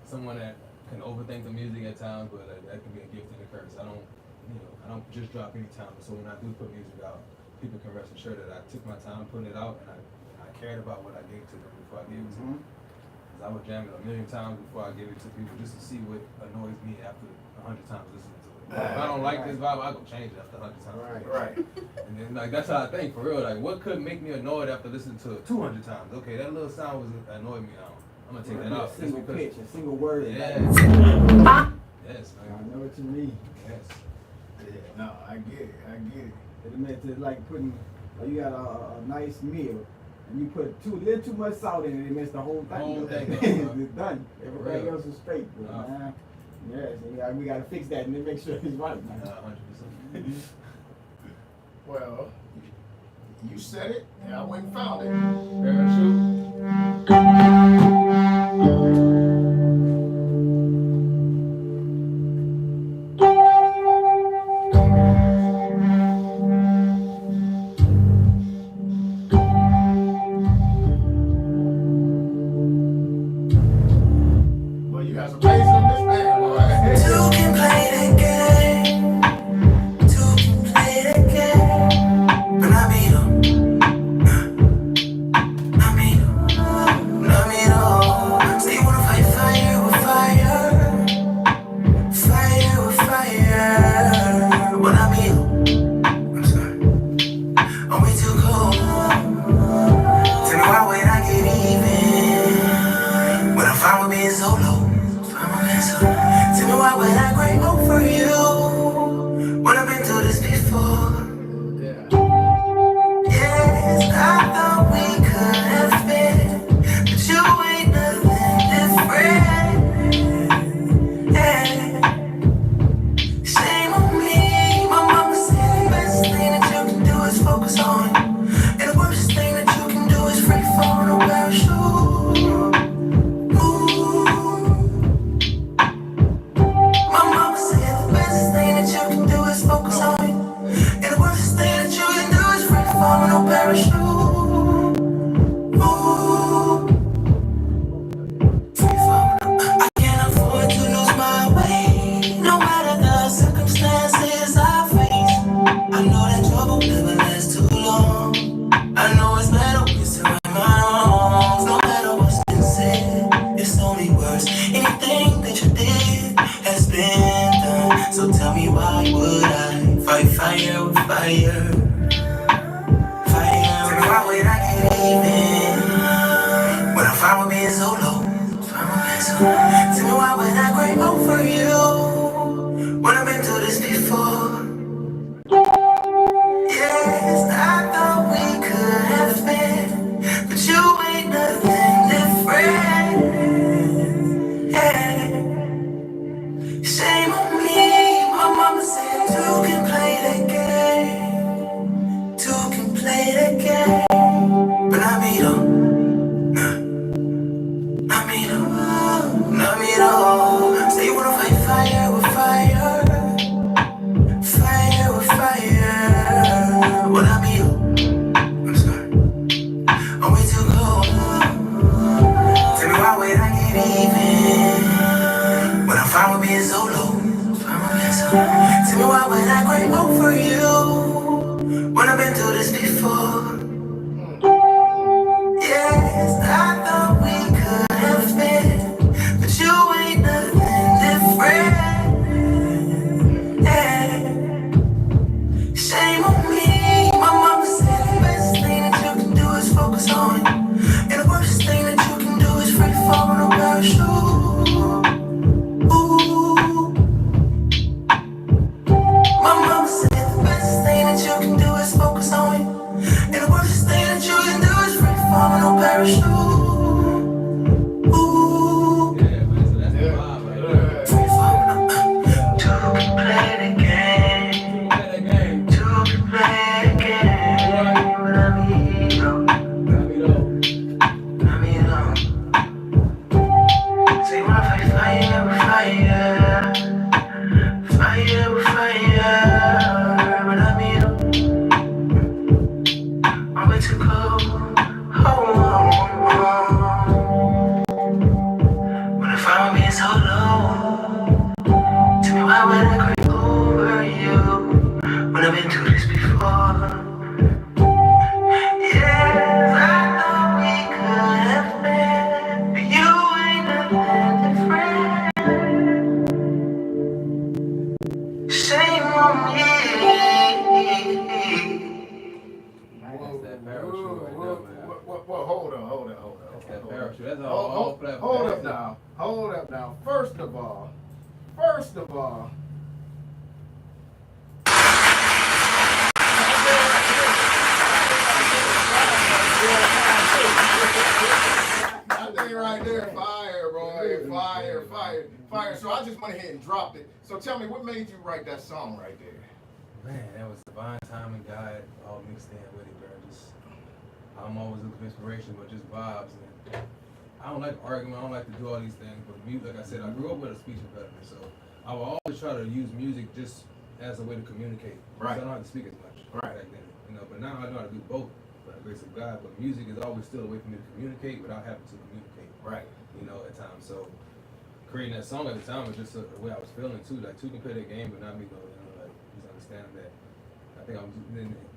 [SPEAKER 3] someone that can overthink the music at times, but that can be a gift and a curse. I don't just drop any time. So when I do put music out, people can rest assured that I took my time putting it out, and I cared about what I gave to them before I gave it to them. I would jam it a million times before I give it to people just to see what annoys me after 100 times listening to it. If I don't like this vibe, I go change it after 100 times.
[SPEAKER 1] right.
[SPEAKER 3] And then like that's how I think for real. Like what could make me annoyed after listening to it 200 times? Okay, that little sound was annoying me. I'm gonna take that out.
[SPEAKER 6] A single pitch, a single word.
[SPEAKER 3] Yes. Yes, man.
[SPEAKER 6] I know what you mean.
[SPEAKER 3] Yes.
[SPEAKER 1] Yeah, no, I get it.
[SPEAKER 6] It meant to like putting, you got a nice meal. You put a little too much salt in it, it makes the whole thing. It's done. Everything else is straight. But, yes, we gotta fix that and then make sure it's right.
[SPEAKER 3] 100%.
[SPEAKER 1] Well, you said it, and I went and found it.
[SPEAKER 3] Parachute.
[SPEAKER 7] My mama said the best thing has been done. So tell me why would I fight fire with fire? Fire. Tell me why would I get even when I'm fine with being solo? Tell me why would I cry over you when I've been through this before? Yes, I thought we could have been, but you ain't nothing different. Yeah. Shame on me, my mama said two can play that game, two can play that game, but not me though, not me though, not me though. Say you wanna fight fire with fire, fire with fire, but not me though. I'm sorry, I'm way too cold. Tell me why would I get even when I'm fine with being solo? Tell me why would I cry over you when I've been through this before? Yes, I thought we could have been, but you ain't nothing different. Yeah. Shame on me, my mama said the best thing that you can do is focus on, and the worst thing that you can do is free fall on a parachute. Ooh. My mama said the best thing that you can do is focus on it, and the worst thing that you can do is free fall on a parachute. Ooh.
[SPEAKER 3] Yeah, man, so that's the vibe right there.
[SPEAKER 7] Free fall. Two can play the game.
[SPEAKER 3] Play that game.
[SPEAKER 7] Two can play the game. But I mean,
[SPEAKER 3] Not me though.
[SPEAKER 7] I mean, say when I fight fire with fire, fire with fire, but I mean, I'm way too cold. When I find me so low, tell me why would I cry over you when I've been through this before? Yes, I thought we could have been, but you ain't nothing different. Shame on me.
[SPEAKER 3] That's that parachute right there, man.
[SPEAKER 1] Well, hold on.
[SPEAKER 3] That's that parachute. That's all platform.
[SPEAKER 1] Hold up now. First of all, I think right there, fire, bro. Fire. So I just went ahead and dropped it. So tell me, what made you write that song right there?
[SPEAKER 3] Man, that was divine timing, God, all mixed in with it, bro. Just, I'm always looking for inspiration, but just vibes. And I don't like arguing. I don't like to do all these things. But music, like I said, I grew up with a speech impediment, so I will always try to use music just as a way to communicate.
[SPEAKER 1] Right.
[SPEAKER 3] I don't have to speak as much.
[SPEAKER 1] Right.
[SPEAKER 3] Back then, but now I know how to do both, by the grace of God. But music is always still a way for me to communicate without having to communicate.
[SPEAKER 1] Right.
[SPEAKER 3] At times. So creating that song at the time was just the way I was feeling too. Like, two can play that game, but not me though. Like, just understanding that. I think I was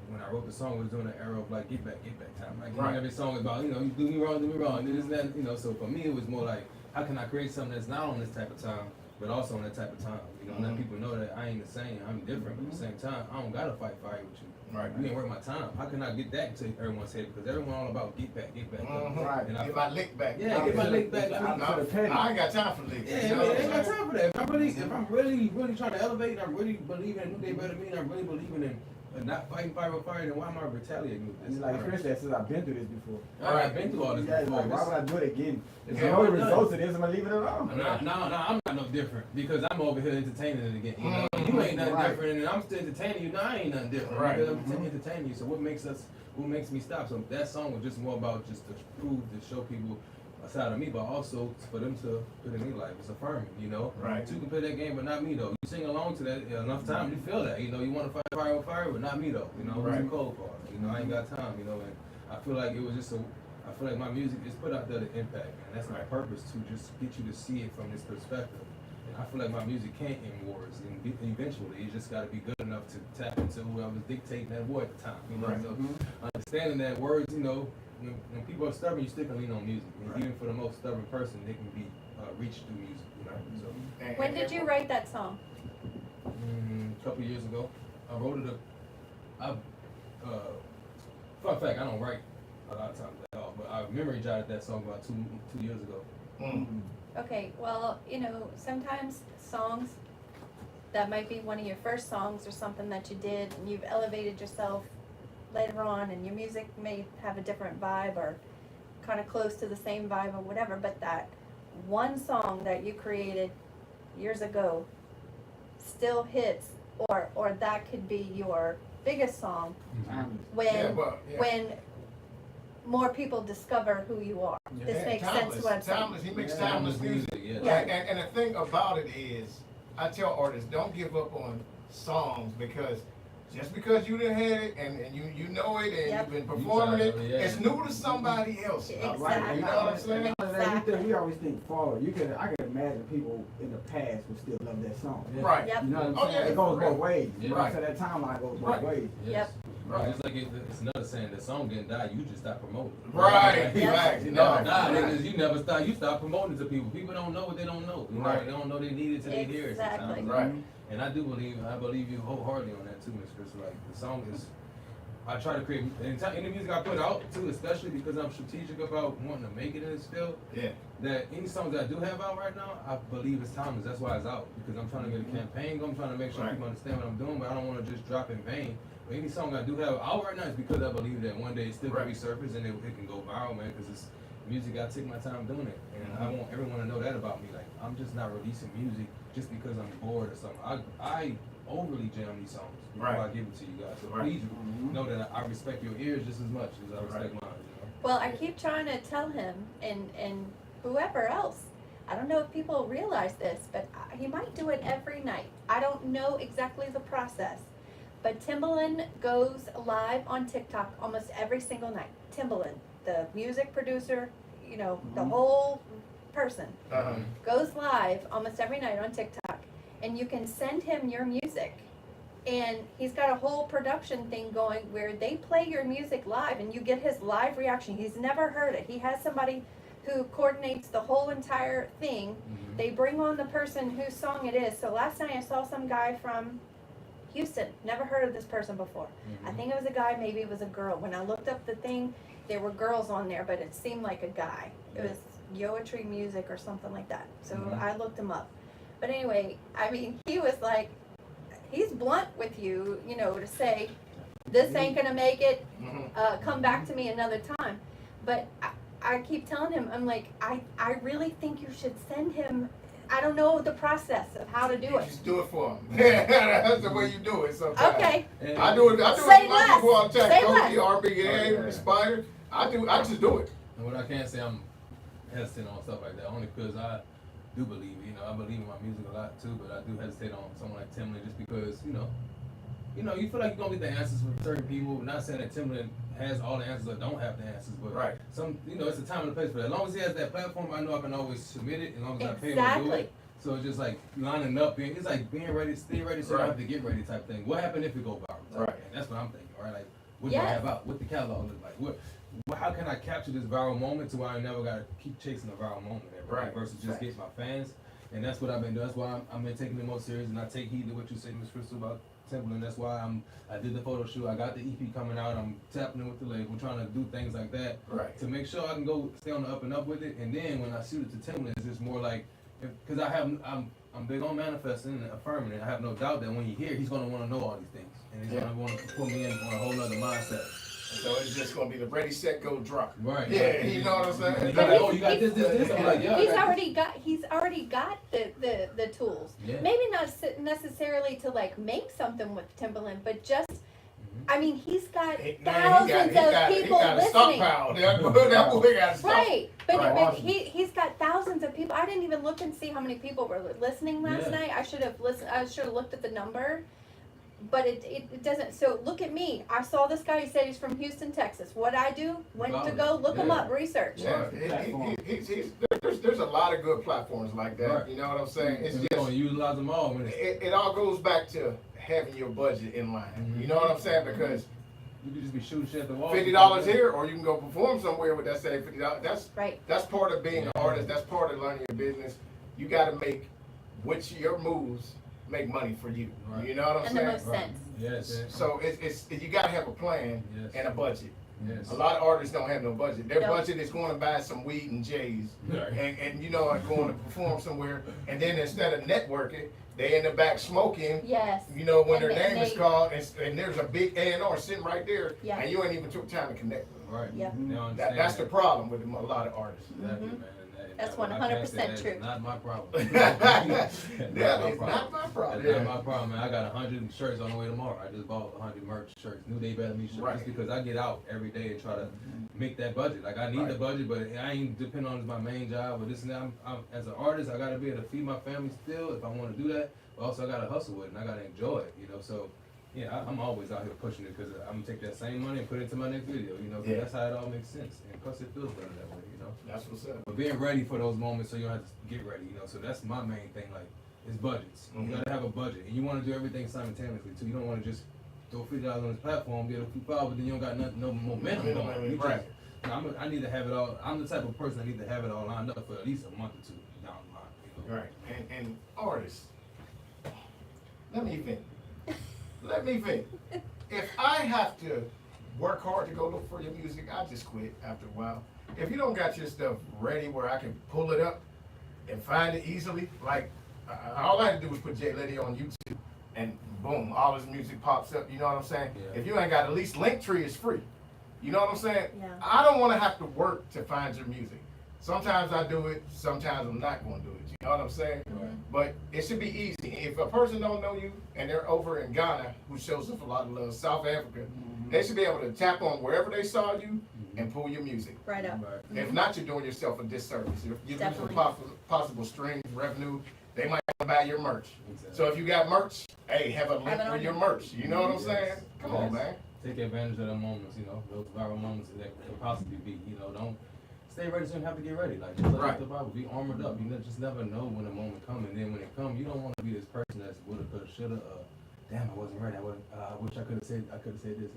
[SPEAKER 3] when I wrote the song, I was doing an era of like get back time. Like,
[SPEAKER 1] right.
[SPEAKER 3] Every song is about, you do me wrong, and this and that, So for me, it was more like, how can I create something that's not on this type of time, but also on that type of time? Let people know that I ain't the same, I'm different, but at the same time, I don't gotta fight fire with you.
[SPEAKER 1] Right.
[SPEAKER 3] You ain't worth my time. How can I get that into everyone's head? Because everyone all about get back.
[SPEAKER 6] Right.
[SPEAKER 1] And get my lick back.
[SPEAKER 3] Yeah, get my lick back.
[SPEAKER 1] I ain't got time for licks.
[SPEAKER 3] Yeah, I ain't got time for that. If I'm really trying to elevate, and I'm really believing in New Day Better Me, and I'm really believing in not fighting fire with fire, then why am I retaliating with this?
[SPEAKER 6] It's like, especially since I've been through this before.
[SPEAKER 3] All right, I've been through all this before.
[SPEAKER 6] Like, why would I do it again? If
[SPEAKER 3] Yeah,
[SPEAKER 6] I know the
[SPEAKER 3] well
[SPEAKER 6] results of this, I'm gonna leave it alone.
[SPEAKER 3] No, I'm not no different because I'm over here entertaining it again. You ain't nothing
[SPEAKER 6] Right.
[SPEAKER 3] different, and I'm still entertaining you. No, I ain't nothing different.
[SPEAKER 1] Right.
[SPEAKER 3] Because I'm entertaining you. So what makes me stop? So that song was just more about just to prove, to show people a side of me, but also for them to put in their life. It's affirming,
[SPEAKER 1] Right.
[SPEAKER 3] You can play that game, but not me though. You sing along to that enough time, you feel that. You want to fight fire with fire, but not me though.
[SPEAKER 1] Right.
[SPEAKER 3] It's too cold for it. I ain't got time. And I feel like it was just I feel like my music is put out there to impact, and that's my purpose, to just get you to see it from this perspective. And I feel like my music can't end wars, and eventually it's just got to be good enough to tap into whoever's dictating that war at the time.
[SPEAKER 1] Right.
[SPEAKER 3] So understanding that words, when people are stubborn, you still can lean on music. And even for the most stubborn person, they can be reached through music. So
[SPEAKER 2] When did you write that song?
[SPEAKER 3] A couple years ago. I wrote it fun fact, I don't write a lot of times at all, but I memory jotted that song about two years ago.
[SPEAKER 2] Okay, well, you know, sometimes songs that might be one of your first songs or something that you did and you've elevated yourself later on and your music may have a different vibe or kind of close to the same vibe or whatever, but that one song that you created years ago still hits, or that could be your biggest song when when more people discover who you are. This makes sense what I'm saying.
[SPEAKER 1] He makes timeless music.
[SPEAKER 2] Yeah.
[SPEAKER 1] And the thing about it is, I tell artists, don't give up on songs because just because you done had it and you know it and you've been performing it, it's new to somebody else.
[SPEAKER 2] Exactly.
[SPEAKER 1] You know what I'm saying?
[SPEAKER 2] Exactly.
[SPEAKER 6] We always think forward. I can imagine people in the past would still love that song.
[SPEAKER 1] Right.
[SPEAKER 2] Yep.
[SPEAKER 6] You know what I'm saying? It goes both ways. You know what I'm
[SPEAKER 1] Right.
[SPEAKER 6] saying? That timeline goes both ways.
[SPEAKER 2] Yep.
[SPEAKER 3] Right. It's like it's another saying, the song didn't die, you just stopped promoting.
[SPEAKER 1] Right.
[SPEAKER 2] Yep.
[SPEAKER 1] Right.
[SPEAKER 3] You never died, niggas. You never stopped. You stopped promoting to people. People don't know what they don't know. You know,
[SPEAKER 1] Right.
[SPEAKER 3] they don't know they need it till they hear it
[SPEAKER 2] Exactly.
[SPEAKER 3] sometimes.
[SPEAKER 1] Right.
[SPEAKER 3] And I believe you wholeheartedly on that too, Miss Chris. Like the song is, I try to create any music I put out too, especially because I'm strategic about wanting to make it in this field.
[SPEAKER 1] Yeah.
[SPEAKER 3] That any songs that I do have out right now, I believe it's timeless. That's why it's out, because I'm trying to get a campaign going. I'm trying to make sure
[SPEAKER 1] Right.
[SPEAKER 3] people understand what I'm doing, but I don't want to just drop in vain. But any song I do have out right now is because I believe that one day it's still gonna
[SPEAKER 1] Right.
[SPEAKER 3] resurface and it can go viral, man. Because it's music. I take my time doing it, and I want everyone to know that about me. Like I'm just not releasing music just because I'm bored or something. I overly jam these songs before
[SPEAKER 1] Right.
[SPEAKER 3] I give it to you guys. So
[SPEAKER 1] Right.
[SPEAKER 3] please know that I respect your ears just as much as I respect mine. You know?
[SPEAKER 2] Well, I keep trying to tell him and whoever else. I don't know if people realize this, but he might do it every night. I don't know exactly the process, but Timbaland goes live on TikTok almost every single night. Timbaland, the music producer, you know, the whole person, goes live almost every night on TikTok, and you can send him your music. And he's got a whole production thing going where they play your music live and you get his live reaction. He's never heard it. He has somebody who coordinates the whole entire thing. They bring on the person whose song it is. So last night I saw some guy from Houston. Never heard of this person before. I think it was a guy, maybe it was a girl. When I looked up the thing, there were girls on there, but it seemed like a guy. It was Yoetry Music or something like that. So I looked him up. But anyway, I mean, he was like, he's blunt with you, you know, to say, this ain't gonna make it, come back to me another time. But I keep telling him, I'm like, I really think you should send him, I don't know the process of how to do it.
[SPEAKER 1] Just do it for him. That's the way you do it sometimes.
[SPEAKER 2] Okay.
[SPEAKER 1] I do it
[SPEAKER 2] Say
[SPEAKER 1] with my
[SPEAKER 2] less.
[SPEAKER 1] people all the time.
[SPEAKER 2] Say
[SPEAKER 1] Kobe,
[SPEAKER 2] less.
[SPEAKER 1] RBA, Spider. I just do it.
[SPEAKER 3] And what I can't say, I'm hesitant on stuff like that, only because I do believe it. You know, I believe in my music a lot too, but I do hesitate on someone like Timbaland just because, you feel like you're gonna get the answers from certain people. Not saying that Timbaland has all the answers or don't have the answers, but
[SPEAKER 1] Right.
[SPEAKER 3] it's a time and a place for that. As long as he has that platform, I know I can always submit it, as long as I pay him to do
[SPEAKER 2] Exactly.
[SPEAKER 3] it. So it's just like lining up, it's like being ready, stay ready, so I don't have to get ready type thing. What happened if it go viral?
[SPEAKER 1] Right.
[SPEAKER 3] And that's what I'm thinking, right? Like, what do I
[SPEAKER 2] Yes.
[SPEAKER 3] have out? What the catalog look like? How can I capture this viral moment to where I never gotta keep chasing a viral moment every
[SPEAKER 1] Right.
[SPEAKER 3] day versus just get my fans? And that's what I've been doing. That's why I've been taking it more serious, and I take heed to what you say, Miss Crystal, about Timbaland. That's why I did the photo shoot. I got the EP coming out. I'm tapping in with the label, trying to do things like that
[SPEAKER 1] Right.
[SPEAKER 3] to make sure I can go stay on the up and up with it. And then when I shoot it to Timbaland, it's just more like, because I'm big on manifesting and affirming it. I have no doubt that when you hear, he's gonna want to know all these things, and he's gonna want to put me in on a whole other mindset.
[SPEAKER 1] So it's just gonna be the ready, set, go, drop.
[SPEAKER 3] Right.
[SPEAKER 1] Yeah, you know what I'm saying?
[SPEAKER 3] He's
[SPEAKER 2] But
[SPEAKER 3] like, oh, you got this. I'm like, yeah. I got
[SPEAKER 2] He's already got the tools.
[SPEAKER 3] Yeah.
[SPEAKER 2] Maybe not necessarily to like make something with Timbaland, but just, I mean, he's got thousands of people listening.
[SPEAKER 1] That boy got stock.
[SPEAKER 2] Right, but,
[SPEAKER 1] Right.
[SPEAKER 2] but he's got thousands of people. I didn't even look and see how many people were listening last
[SPEAKER 3] Yeah.
[SPEAKER 2] night. I should have listened. I should have looked at the number, but it doesn't. So look at me. I saw this guy. He said he's from Houston, Texas. What I do? Went to go look him up, research.
[SPEAKER 1] Yeah, there's a lot of good platforms like that.
[SPEAKER 3] Right.
[SPEAKER 1] You know what I'm saying? It's
[SPEAKER 3] We're
[SPEAKER 1] just
[SPEAKER 3] gonna utilize them all. When
[SPEAKER 1] it all goes back to having your budget in line. You know what I'm saying? Because
[SPEAKER 3] you could just be shooting shit at the wall.
[SPEAKER 1] $50 here, or you can go perform somewhere with that same $50.
[SPEAKER 2] Right.
[SPEAKER 1] That's part of being an artist. That's part of learning your business. You got to make which your moves make money for you.
[SPEAKER 3] Right.
[SPEAKER 1] You know what I'm
[SPEAKER 2] And the
[SPEAKER 1] saying?
[SPEAKER 2] most sense.
[SPEAKER 3] Yes.
[SPEAKER 1] So it's you gotta have a plan
[SPEAKER 3] Yes.
[SPEAKER 1] and a budget.
[SPEAKER 3] Yes.
[SPEAKER 1] A lot of artists don't have no budget. Their
[SPEAKER 2] No.
[SPEAKER 1] budget is going to buy some weed and J's,
[SPEAKER 3] Right.
[SPEAKER 1] and you know, and going to perform somewhere. And then instead of networking, they in the back smoking.
[SPEAKER 2] Yes.
[SPEAKER 1] You know, when
[SPEAKER 2] And
[SPEAKER 1] their name is
[SPEAKER 2] they-
[SPEAKER 1] called, and there's a big A&R sitting right there,
[SPEAKER 2] Yeah.
[SPEAKER 1] and you ain't even took time to connect with them.
[SPEAKER 3] Right.
[SPEAKER 2] Yeah.
[SPEAKER 3] They don't understand
[SPEAKER 1] That's the
[SPEAKER 3] that.
[SPEAKER 1] problem with a lot of artists.
[SPEAKER 3] Exactly,
[SPEAKER 2] Mhm.
[SPEAKER 3] man. And
[SPEAKER 2] That's
[SPEAKER 3] when I
[SPEAKER 2] 100%
[SPEAKER 3] can't say
[SPEAKER 2] true.
[SPEAKER 3] That's not my problem.
[SPEAKER 1] Yeah,
[SPEAKER 3] Not
[SPEAKER 1] it's not my problem.
[SPEAKER 3] That's
[SPEAKER 1] Yeah.
[SPEAKER 3] not my problem, man. I got 100 shirts on the way tomorrow. I just bought 100 merch shirts, New Day Better Me shirts,
[SPEAKER 1] Right.
[SPEAKER 3] just because I get out every day and try to make that budget. Like I need the
[SPEAKER 1] Right.
[SPEAKER 3] budget, but I ain't depend on it as my main job or this and that. I'm as an artist, I gotta be able to feed my family still if I want to do that. But also I gotta hustle with it and I gotta enjoy it, you know. So yeah, I'm always out here pushing it because I'm gonna take that same money and put it into my next video, you know. 'Cause
[SPEAKER 1] Yeah.
[SPEAKER 3] that's how it all makes sense, and plus it feels better that way, you know.
[SPEAKER 1] That's what's up.
[SPEAKER 3] But being ready for those moments so you don't have to get ready, you know. So that's my main thing, like, is budgets.
[SPEAKER 1] Mhm.
[SPEAKER 3] You gotta have a budget. And you wanna do everything simultaneously too. You don't wanna just throw $50 on this platform, get a few followers, but then you don't got nothing, no momentum going. You
[SPEAKER 1] Right.
[SPEAKER 3] just, I need to have it all. I'm the type of person I need to have it all lined up for at least a month or two down the line. You know?
[SPEAKER 1] Right. And artists, let me think. Let me think. If I have to work hard to go look for your music, I just quit after a while. If you don't got your stuff ready where I can pull it up and find it easily, like all I had to do was put J-Letti on YouTube and boom, all his music pops up. You know what I'm saying?
[SPEAKER 3] Yeah.
[SPEAKER 1] If you ain't got at least Linktree is free. You know what I'm saying?
[SPEAKER 2] Yeah.
[SPEAKER 1] I don't want to have to work to find your music. Sometimes I do it, sometimes I'm not going to do it. You know what I'm saying?
[SPEAKER 3] Right.
[SPEAKER 1] But it should be easy. If a person don't know you and they're over in Ghana, who shows us a lot of love, South Africa, they should be able to tap on wherever they saw you and pull your music.
[SPEAKER 2] Right up.
[SPEAKER 3] Right.
[SPEAKER 1] If not, you're doing yourself a disservice. You're losing
[SPEAKER 2] Definitely.
[SPEAKER 1] possible streams, revenue. They might buy your merch.
[SPEAKER 3] Exactly.
[SPEAKER 1] So if you got merch, hey, have a link
[SPEAKER 2] Have it
[SPEAKER 1] for
[SPEAKER 2] on
[SPEAKER 1] your
[SPEAKER 2] you.
[SPEAKER 1] merch. You know what I'm
[SPEAKER 3] Yes.
[SPEAKER 1] saying? Come on,
[SPEAKER 3] Yes.
[SPEAKER 1] man.
[SPEAKER 3] Take advantage of the moments, you know, those viral moments that could possibly be, you know, don't stay ready so you don't have to get ready. Like, just like
[SPEAKER 1] Right.
[SPEAKER 3] the Bible, be armored up. You just never know when a moment comes. And then when it comes, you don't want to be this person that's woulda, coulda, shoulda, damn, I wasn't ready. I wish I could have said this.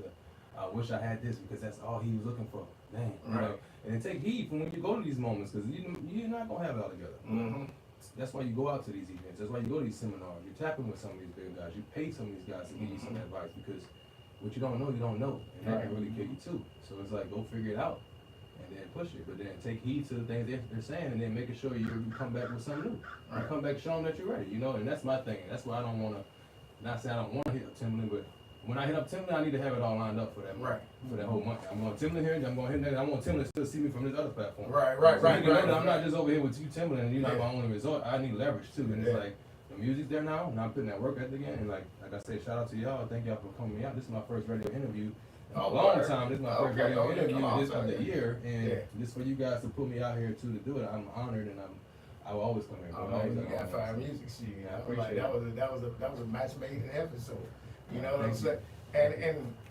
[SPEAKER 3] I wish I had this because that's all he was looking for. Dang. You know?
[SPEAKER 1] Right.
[SPEAKER 3] And then take heed from when you go to these moments because you're not going to have it all together.
[SPEAKER 1] Mm-hmm.
[SPEAKER 3] That's why you go out to these events. That's why you go to these seminars. You're tapping with some of these big guys. You pay some of these guys to give you some advice because what you don't know, you don't know. And that can really kill you too. So it's like, go figure it out and then push it. But then take heed to the things they're saying and then making sure you come back with something new. You come back showing that you're ready, you know? And that's my thing. That's why I don't want to, not say I don't want to hit up Timberland, but when I hit up Timberland, I need to have it all lined up for that month, for that whole month. I'm going Timberland here, I'm going to hit that. I want Timberland to still see me from this other platform.
[SPEAKER 1] Right.
[SPEAKER 3] So you know that I'm not just over here with you Timberland and you're not my only resort. I need leverage too. And it's like, the music's there now, and I'm putting that work ethic in. And like I said, shout out to y'all. Thank y'all for coming out. This is my first radio interview in a long time. This is my first radio interview this of the year. And just for you guys to put me out here too to do it, I'm honored and I will always come here.
[SPEAKER 1] Oh man, you got fire music, shit.
[SPEAKER 3] Yeah, I
[SPEAKER 1] Like,
[SPEAKER 3] appreciate
[SPEAKER 1] that was a match made in heaven. So, you know what I'm saying?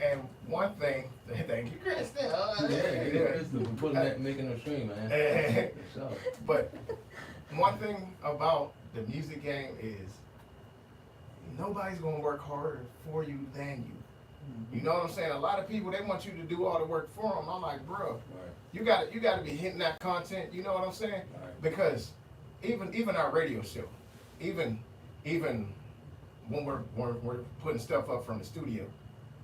[SPEAKER 1] And one thing, thank you, Kristen.
[SPEAKER 3] Yeah, making them stream, man. For sure.
[SPEAKER 1] But one thing about the music game is nobody's gonna work harder for you than you. You know what I'm saying? A lot of people, they want you to do all the work for them. I'm like, bro,
[SPEAKER 3] Right.
[SPEAKER 1] you gotta be hitting that content. You know what I'm saying?
[SPEAKER 3] Right.
[SPEAKER 1] Because even our radio show, even when we're putting stuff up from the studio,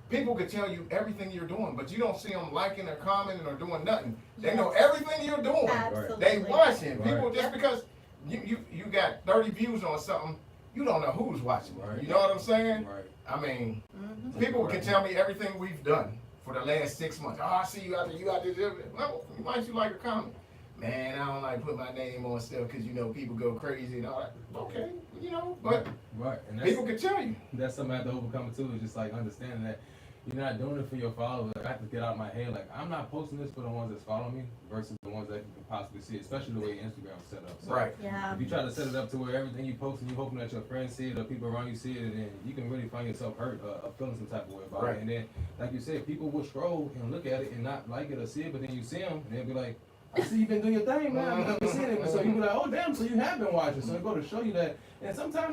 [SPEAKER 1] people could tell you everything you're doing, but you don't see them liking or commenting or doing nothing. They know everything you're doing.
[SPEAKER 2] Absolutely.
[SPEAKER 1] They watching. People
[SPEAKER 3] Right.
[SPEAKER 1] just because you got 30 views on something, you don't know who's watching.
[SPEAKER 3] Right.
[SPEAKER 1] You know what I'm saying?
[SPEAKER 3] Right.
[SPEAKER 1] I mean,
[SPEAKER 2] Mhm.
[SPEAKER 1] people can tell me everything we've done for the last 6 months. Oh, I see you out there. Well, why don't you like a comment? Man, I don't like put my name on stuff because, you know, people go crazy and all that. Okay, you know, but
[SPEAKER 3] Right. And
[SPEAKER 1] people can tell you.
[SPEAKER 3] that's something I have to overcome too, is just like understanding that you're not doing it for your followers. Like, I have to get out of my head, like, I'm not posting this for the ones that follow me versus the ones that can possibly see it, especially the way Instagram's set up. So
[SPEAKER 1] Right.
[SPEAKER 2] Yeah.
[SPEAKER 3] if you try to set it up to where everything you post and you hoping that your friends see it or people around you see it, then you can really find yourself hurt or feeling some type of way about
[SPEAKER 1] Right.
[SPEAKER 3] it. And then, like you said, people will scroll and look at it and not like it or see it, but then you see them and they'll be like, I see you been doing your thing, man. I've been seeing it. So you be like, oh damn, so you have been watching. So it go to show you that. And sometimes I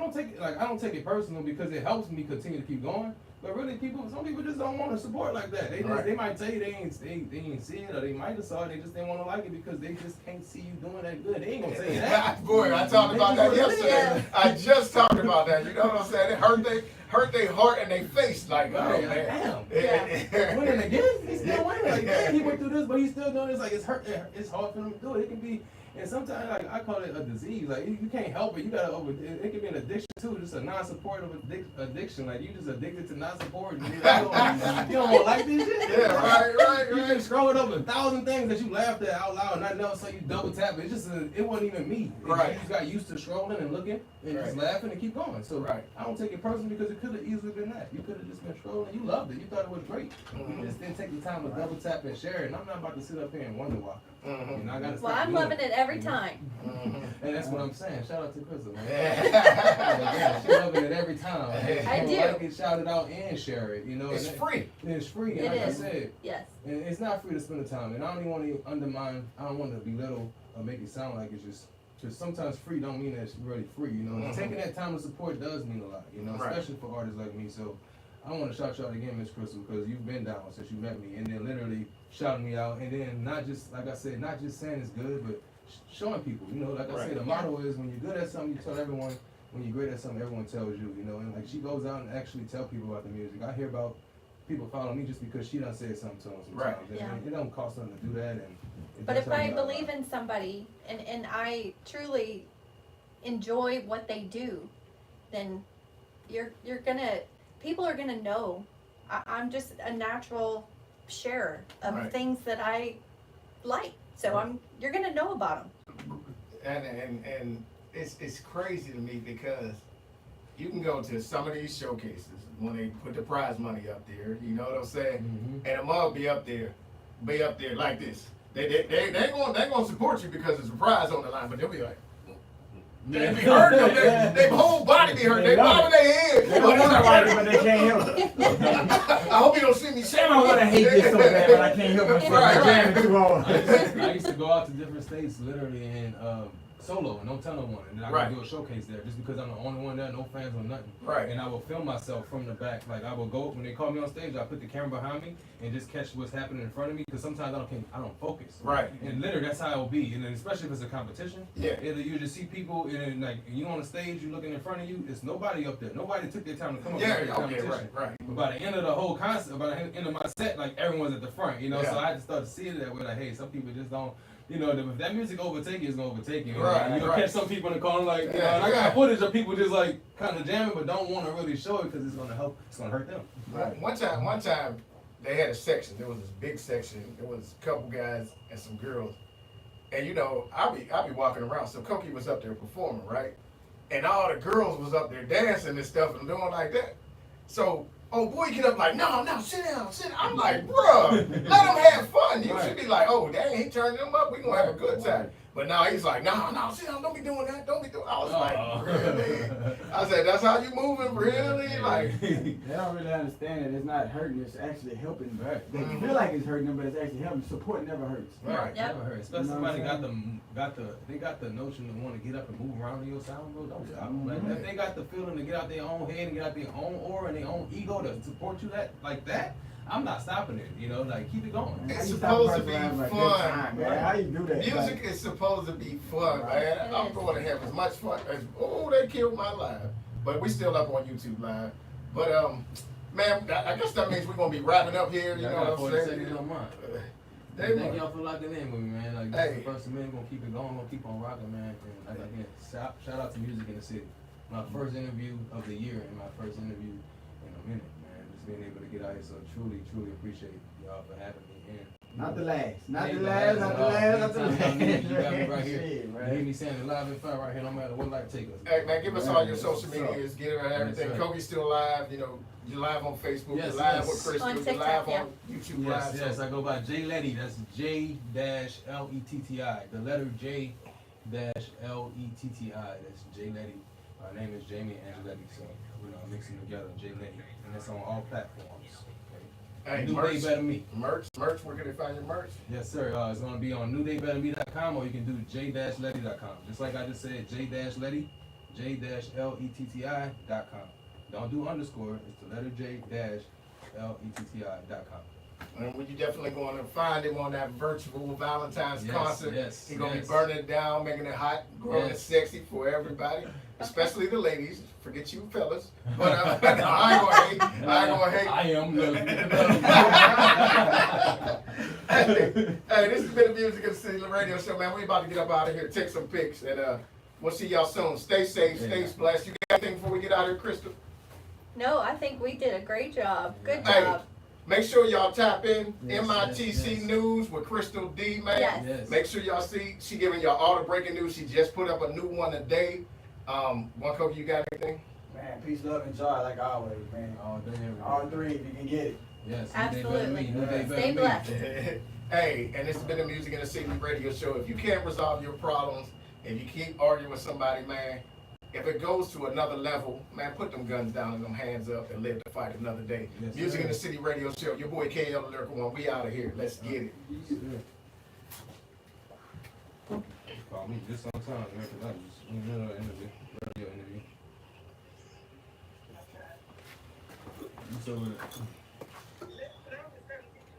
[SPEAKER 3] don't take it personal because it helps me continue to keep going. But really, some people just don't want to support like that. They might tell you they ain't see it, or they might have saw it. They just didn't want to like it because they just can't see you doing that good. They ain't gonna say that.
[SPEAKER 1] Boy, I talked about that yesterday.
[SPEAKER 2] Yeah.
[SPEAKER 1] I just talked about that. You know what I'm saying? It hurt their heart and their face. Like, oh
[SPEAKER 3] Right,
[SPEAKER 1] man.
[SPEAKER 3] like,
[SPEAKER 2] Yeah.
[SPEAKER 3] winning again? He's still winning. Like, damn, he went through this, but he's still doing this. Like, it's hard for him to do it. It can be, and sometimes, like, I call it a disease. Like, you can't help it. You gotta it can be an addiction too. Just a non-supportive addiction. Like, you just addicted to non-supporting. You don't like this shit.
[SPEAKER 1] Yeah, right.
[SPEAKER 3] You been scrolling up 1,000 things that you laughed at out loud, and I know, so you double tap. It's just it wasn't even me.
[SPEAKER 1] Right.
[SPEAKER 3] You just got used to scrolling and looking and just laughing and keep going. So I don't take it personally because it could have easily been that. You could have just been scrolling. You loved it. You thought it was great. You just didn't take the time to double tap and share it. And I'm not about to sit up here and wonder why. You know, I gotta stop
[SPEAKER 2] I'm
[SPEAKER 3] doing
[SPEAKER 2] loving it every time.
[SPEAKER 3] And that's what I'm saying. Shout out to Crystal, man.
[SPEAKER 1] Yeah.
[SPEAKER 3] She's loving it every time.
[SPEAKER 2] I do.
[SPEAKER 3] Like it, shout it out and share it. You know,
[SPEAKER 1] It's free.
[SPEAKER 3] It's free. And
[SPEAKER 2] It
[SPEAKER 3] like
[SPEAKER 2] is.
[SPEAKER 3] I said,
[SPEAKER 2] Yes.
[SPEAKER 3] and it's not free to spend the time. And I don't even want to undermine. I don't want to belittle or make it sound like it's just. Because sometimes free don't mean that it's really free. You know, taking that time to support does mean a lot. You know, especially for artists like me. So I want to shout you out again, Miss Crystal, because you've been down since you met me, and then literally shouting me out, and then not just, like I said, not just saying it's good, but showing people. You know, like I said, the motto is when you're good at something, you tell everyone. When you're great at something, everyone tells you. You know, and like she goes out and actually tell people about the music. I hear about people follow me just because she done said something to them sometimes.
[SPEAKER 1] Right.
[SPEAKER 3] And it don't cost them to do that. And
[SPEAKER 2] But if I believe in somebody and I truly enjoy what they do, then people are gonna know. I'm just a natural sharer of things that I like. So you're gonna know about them.
[SPEAKER 1] And it's crazy to me because you can go to some of these showcases when they put the prize money up there, you know what I'm saying? And a mug be up there like this. They gonna support you because there's a prize on the line, but they'll be like, they be hurting them. Their whole body be hurting. They bobbing their head.
[SPEAKER 6] They don't want to write it, but they can't help it.
[SPEAKER 1] I hope you don't see me
[SPEAKER 6] I
[SPEAKER 1] shaking.
[SPEAKER 6] don't want to hate this so bad, but I can't help myself. I'm jamming too hard.
[SPEAKER 3] I used to go out to different states literally and solo and don't tell no one. And then I would do a showcase there just because I'm the only one there, no fans or nothing.
[SPEAKER 1] Right.
[SPEAKER 3] And I will film myself from the back. Like I will go, when they call me on stage, I put the camera behind me and just catch what's happening in front of me because sometimes I don't focus.
[SPEAKER 1] Right.
[SPEAKER 3] And literally that's how it will be. And then especially if it's a competition.
[SPEAKER 1] Yeah.
[SPEAKER 3] Either you just see people and then like you on the stage, you looking in front of you, it's nobody up there. Nobody took their time to come up
[SPEAKER 1] Yeah,
[SPEAKER 3] to the competition.
[SPEAKER 1] right.
[SPEAKER 3] But by the end of the whole concert, by the end of my set, like everyone's at the front, you know.
[SPEAKER 1] Yeah.
[SPEAKER 3] So I had to start to see it that way. Like, hey, some people just don't, you know. If that music overtake you, it's gonna overtake you.
[SPEAKER 1] Right,
[SPEAKER 3] You'll catch some people in the corner like,
[SPEAKER 1] Yeah,
[SPEAKER 3] and I got footage of people just like kind of jamming, but don't want to really show it because it's gonna hurt them.
[SPEAKER 1] One time, they had a section. There was this big section. There was a couple guys and some girls. And you know, I'll be walking around. So Cokie was up there performing, right? And all the girls was up there dancing and stuff and doing like that. So, oh boy, get up like, no, sit down. I'm like, bruh, let them have fun. You should be like, oh, dang, he turned them up. We gonna have a good time. But now he's like, no, sit down. Don't be doing that. I was like, really? I said, that's how you moving, really? Like,
[SPEAKER 6] They don't really understand that it's not hurting, it's actually helping.
[SPEAKER 3] Right.
[SPEAKER 6] They feel like it's hurting them, but it's actually helping. Support never hurts.
[SPEAKER 3] Right,
[SPEAKER 2] Yep.
[SPEAKER 3] never hurt. Especially
[SPEAKER 6] You know what
[SPEAKER 3] somebody
[SPEAKER 6] I'm
[SPEAKER 3] got the notion to want to get up and move around in your sound, bro. Don't stop. Like if they got the feeling to get out their own head and get out their own aura and their own ego to support you that, I'm not stopping it. You know, like keep it going.
[SPEAKER 1] it's supposed to be fun.
[SPEAKER 6] Man, how you do that?
[SPEAKER 1] Music is supposed to be fun, man.
[SPEAKER 2] It
[SPEAKER 1] I'm
[SPEAKER 2] is.
[SPEAKER 1] going to have as much fun as, they killed my live. But we still up on YouTube live. But, man, I guess that means we're going to be wrapping up here, you know what I'm saying?
[SPEAKER 3] Thank y'all for locking in with me, man. Like this
[SPEAKER 1] Hey.
[SPEAKER 3] is the first minute, gonna keep it going, gonna keep on rocking, man. And like again, shout out to Music in the City. My first interview of the year and my first interview in a minute, man. Just being able to get out here, so truly appreciate y'all for having me. And
[SPEAKER 6] Not the last. Not the
[SPEAKER 3] Ain't
[SPEAKER 6] last. Not the last. Not the
[SPEAKER 3] anytime I need you, you got me right
[SPEAKER 6] last.
[SPEAKER 3] here.
[SPEAKER 6] Shit,
[SPEAKER 3] You
[SPEAKER 6] right?
[SPEAKER 3] hear me saying it live and fire right here, no matter what life take us.
[SPEAKER 1] Hey, man, give us all your social
[SPEAKER 6] What's up?
[SPEAKER 1] medias, get it and everything.
[SPEAKER 3] Yes, sir.
[SPEAKER 1] Kobe's still live, you know, you're live on Facebook,
[SPEAKER 3] Yes,
[SPEAKER 1] you're live
[SPEAKER 3] yes.
[SPEAKER 1] with Crystal,
[SPEAKER 2] On
[SPEAKER 1] you're
[SPEAKER 2] TikTok,
[SPEAKER 1] live
[SPEAKER 2] yeah.
[SPEAKER 1] on YouTube
[SPEAKER 3] Yes,
[SPEAKER 1] live.
[SPEAKER 3] yes,
[SPEAKER 1] So,
[SPEAKER 3] I go by J-Letti. That's J-Letti. The letter J-Letti. That's J-Letti. My name is Jamie Angeletti, so we're mixing together J-Letti, and it's on all platforms. Okay?
[SPEAKER 1] Hey,
[SPEAKER 3] New
[SPEAKER 1] merch,
[SPEAKER 3] Day Better Me.
[SPEAKER 1] merch, where can they find your merch?
[SPEAKER 3] Yes, sir. It's gonna be on newdaybetterme.com, or you can do j-letty.com. Just like I just said, j-letty, j-letti.com. Don't do underscore. It's the letter j-letti.com.
[SPEAKER 1] And you definitely going to find him on that virtual Valentine's
[SPEAKER 3] Yes,
[SPEAKER 1] concert.
[SPEAKER 3] yes,
[SPEAKER 1] He's going to
[SPEAKER 3] yes.
[SPEAKER 1] be burning it down, making it hot, growing it
[SPEAKER 3] Yes.
[SPEAKER 1] sexy for everybody, especially the ladies. Forget you fellas. But no, I ain't going to hate. I ain't going to hate.
[SPEAKER 3] I am
[SPEAKER 1] Hey, this has been the Music in the City radio show, man. We about to get up out of here, take some pics, and we'll see y'all soon. Stay safe, stay blessed. You got anything before we get out of here, Crystal?
[SPEAKER 2] No, I think we did a great job. Good
[SPEAKER 1] Hey,
[SPEAKER 2] job.
[SPEAKER 1] make sure y'all tap in
[SPEAKER 3] Yes,
[SPEAKER 1] MITC
[SPEAKER 3] yes.
[SPEAKER 1] News with Crystal D, man.
[SPEAKER 2] Yes.
[SPEAKER 3] Yes.
[SPEAKER 1] Make sure y'all see, she giving y'all all the breaking news. She just put up a new one today. One Kobe, you got anything?
[SPEAKER 6] Man, peace, love, and joy like always, man.
[SPEAKER 3] All day, every day.
[SPEAKER 6] All three if you can get it.
[SPEAKER 3] Yes,
[SPEAKER 2] Absolutely.
[SPEAKER 3] New Day Better
[SPEAKER 2] Stay
[SPEAKER 3] Me.
[SPEAKER 2] blessed.
[SPEAKER 1] Hey, and this has been the Music in the City radio show. If you can't resolve your problems, if you keep arguing with somebody, man, if it goes to another level, man, put them guns down and them hands up and live to fight another day.
[SPEAKER 3] Yes,
[SPEAKER 1] Music
[SPEAKER 3] sir.
[SPEAKER 1] in the City radio show. Your boy KL the Lyrical One. We out of here. Let's get it.
[SPEAKER 3] Call me just on time, man, 'cause I just in the middle of an interview, radio interview. So,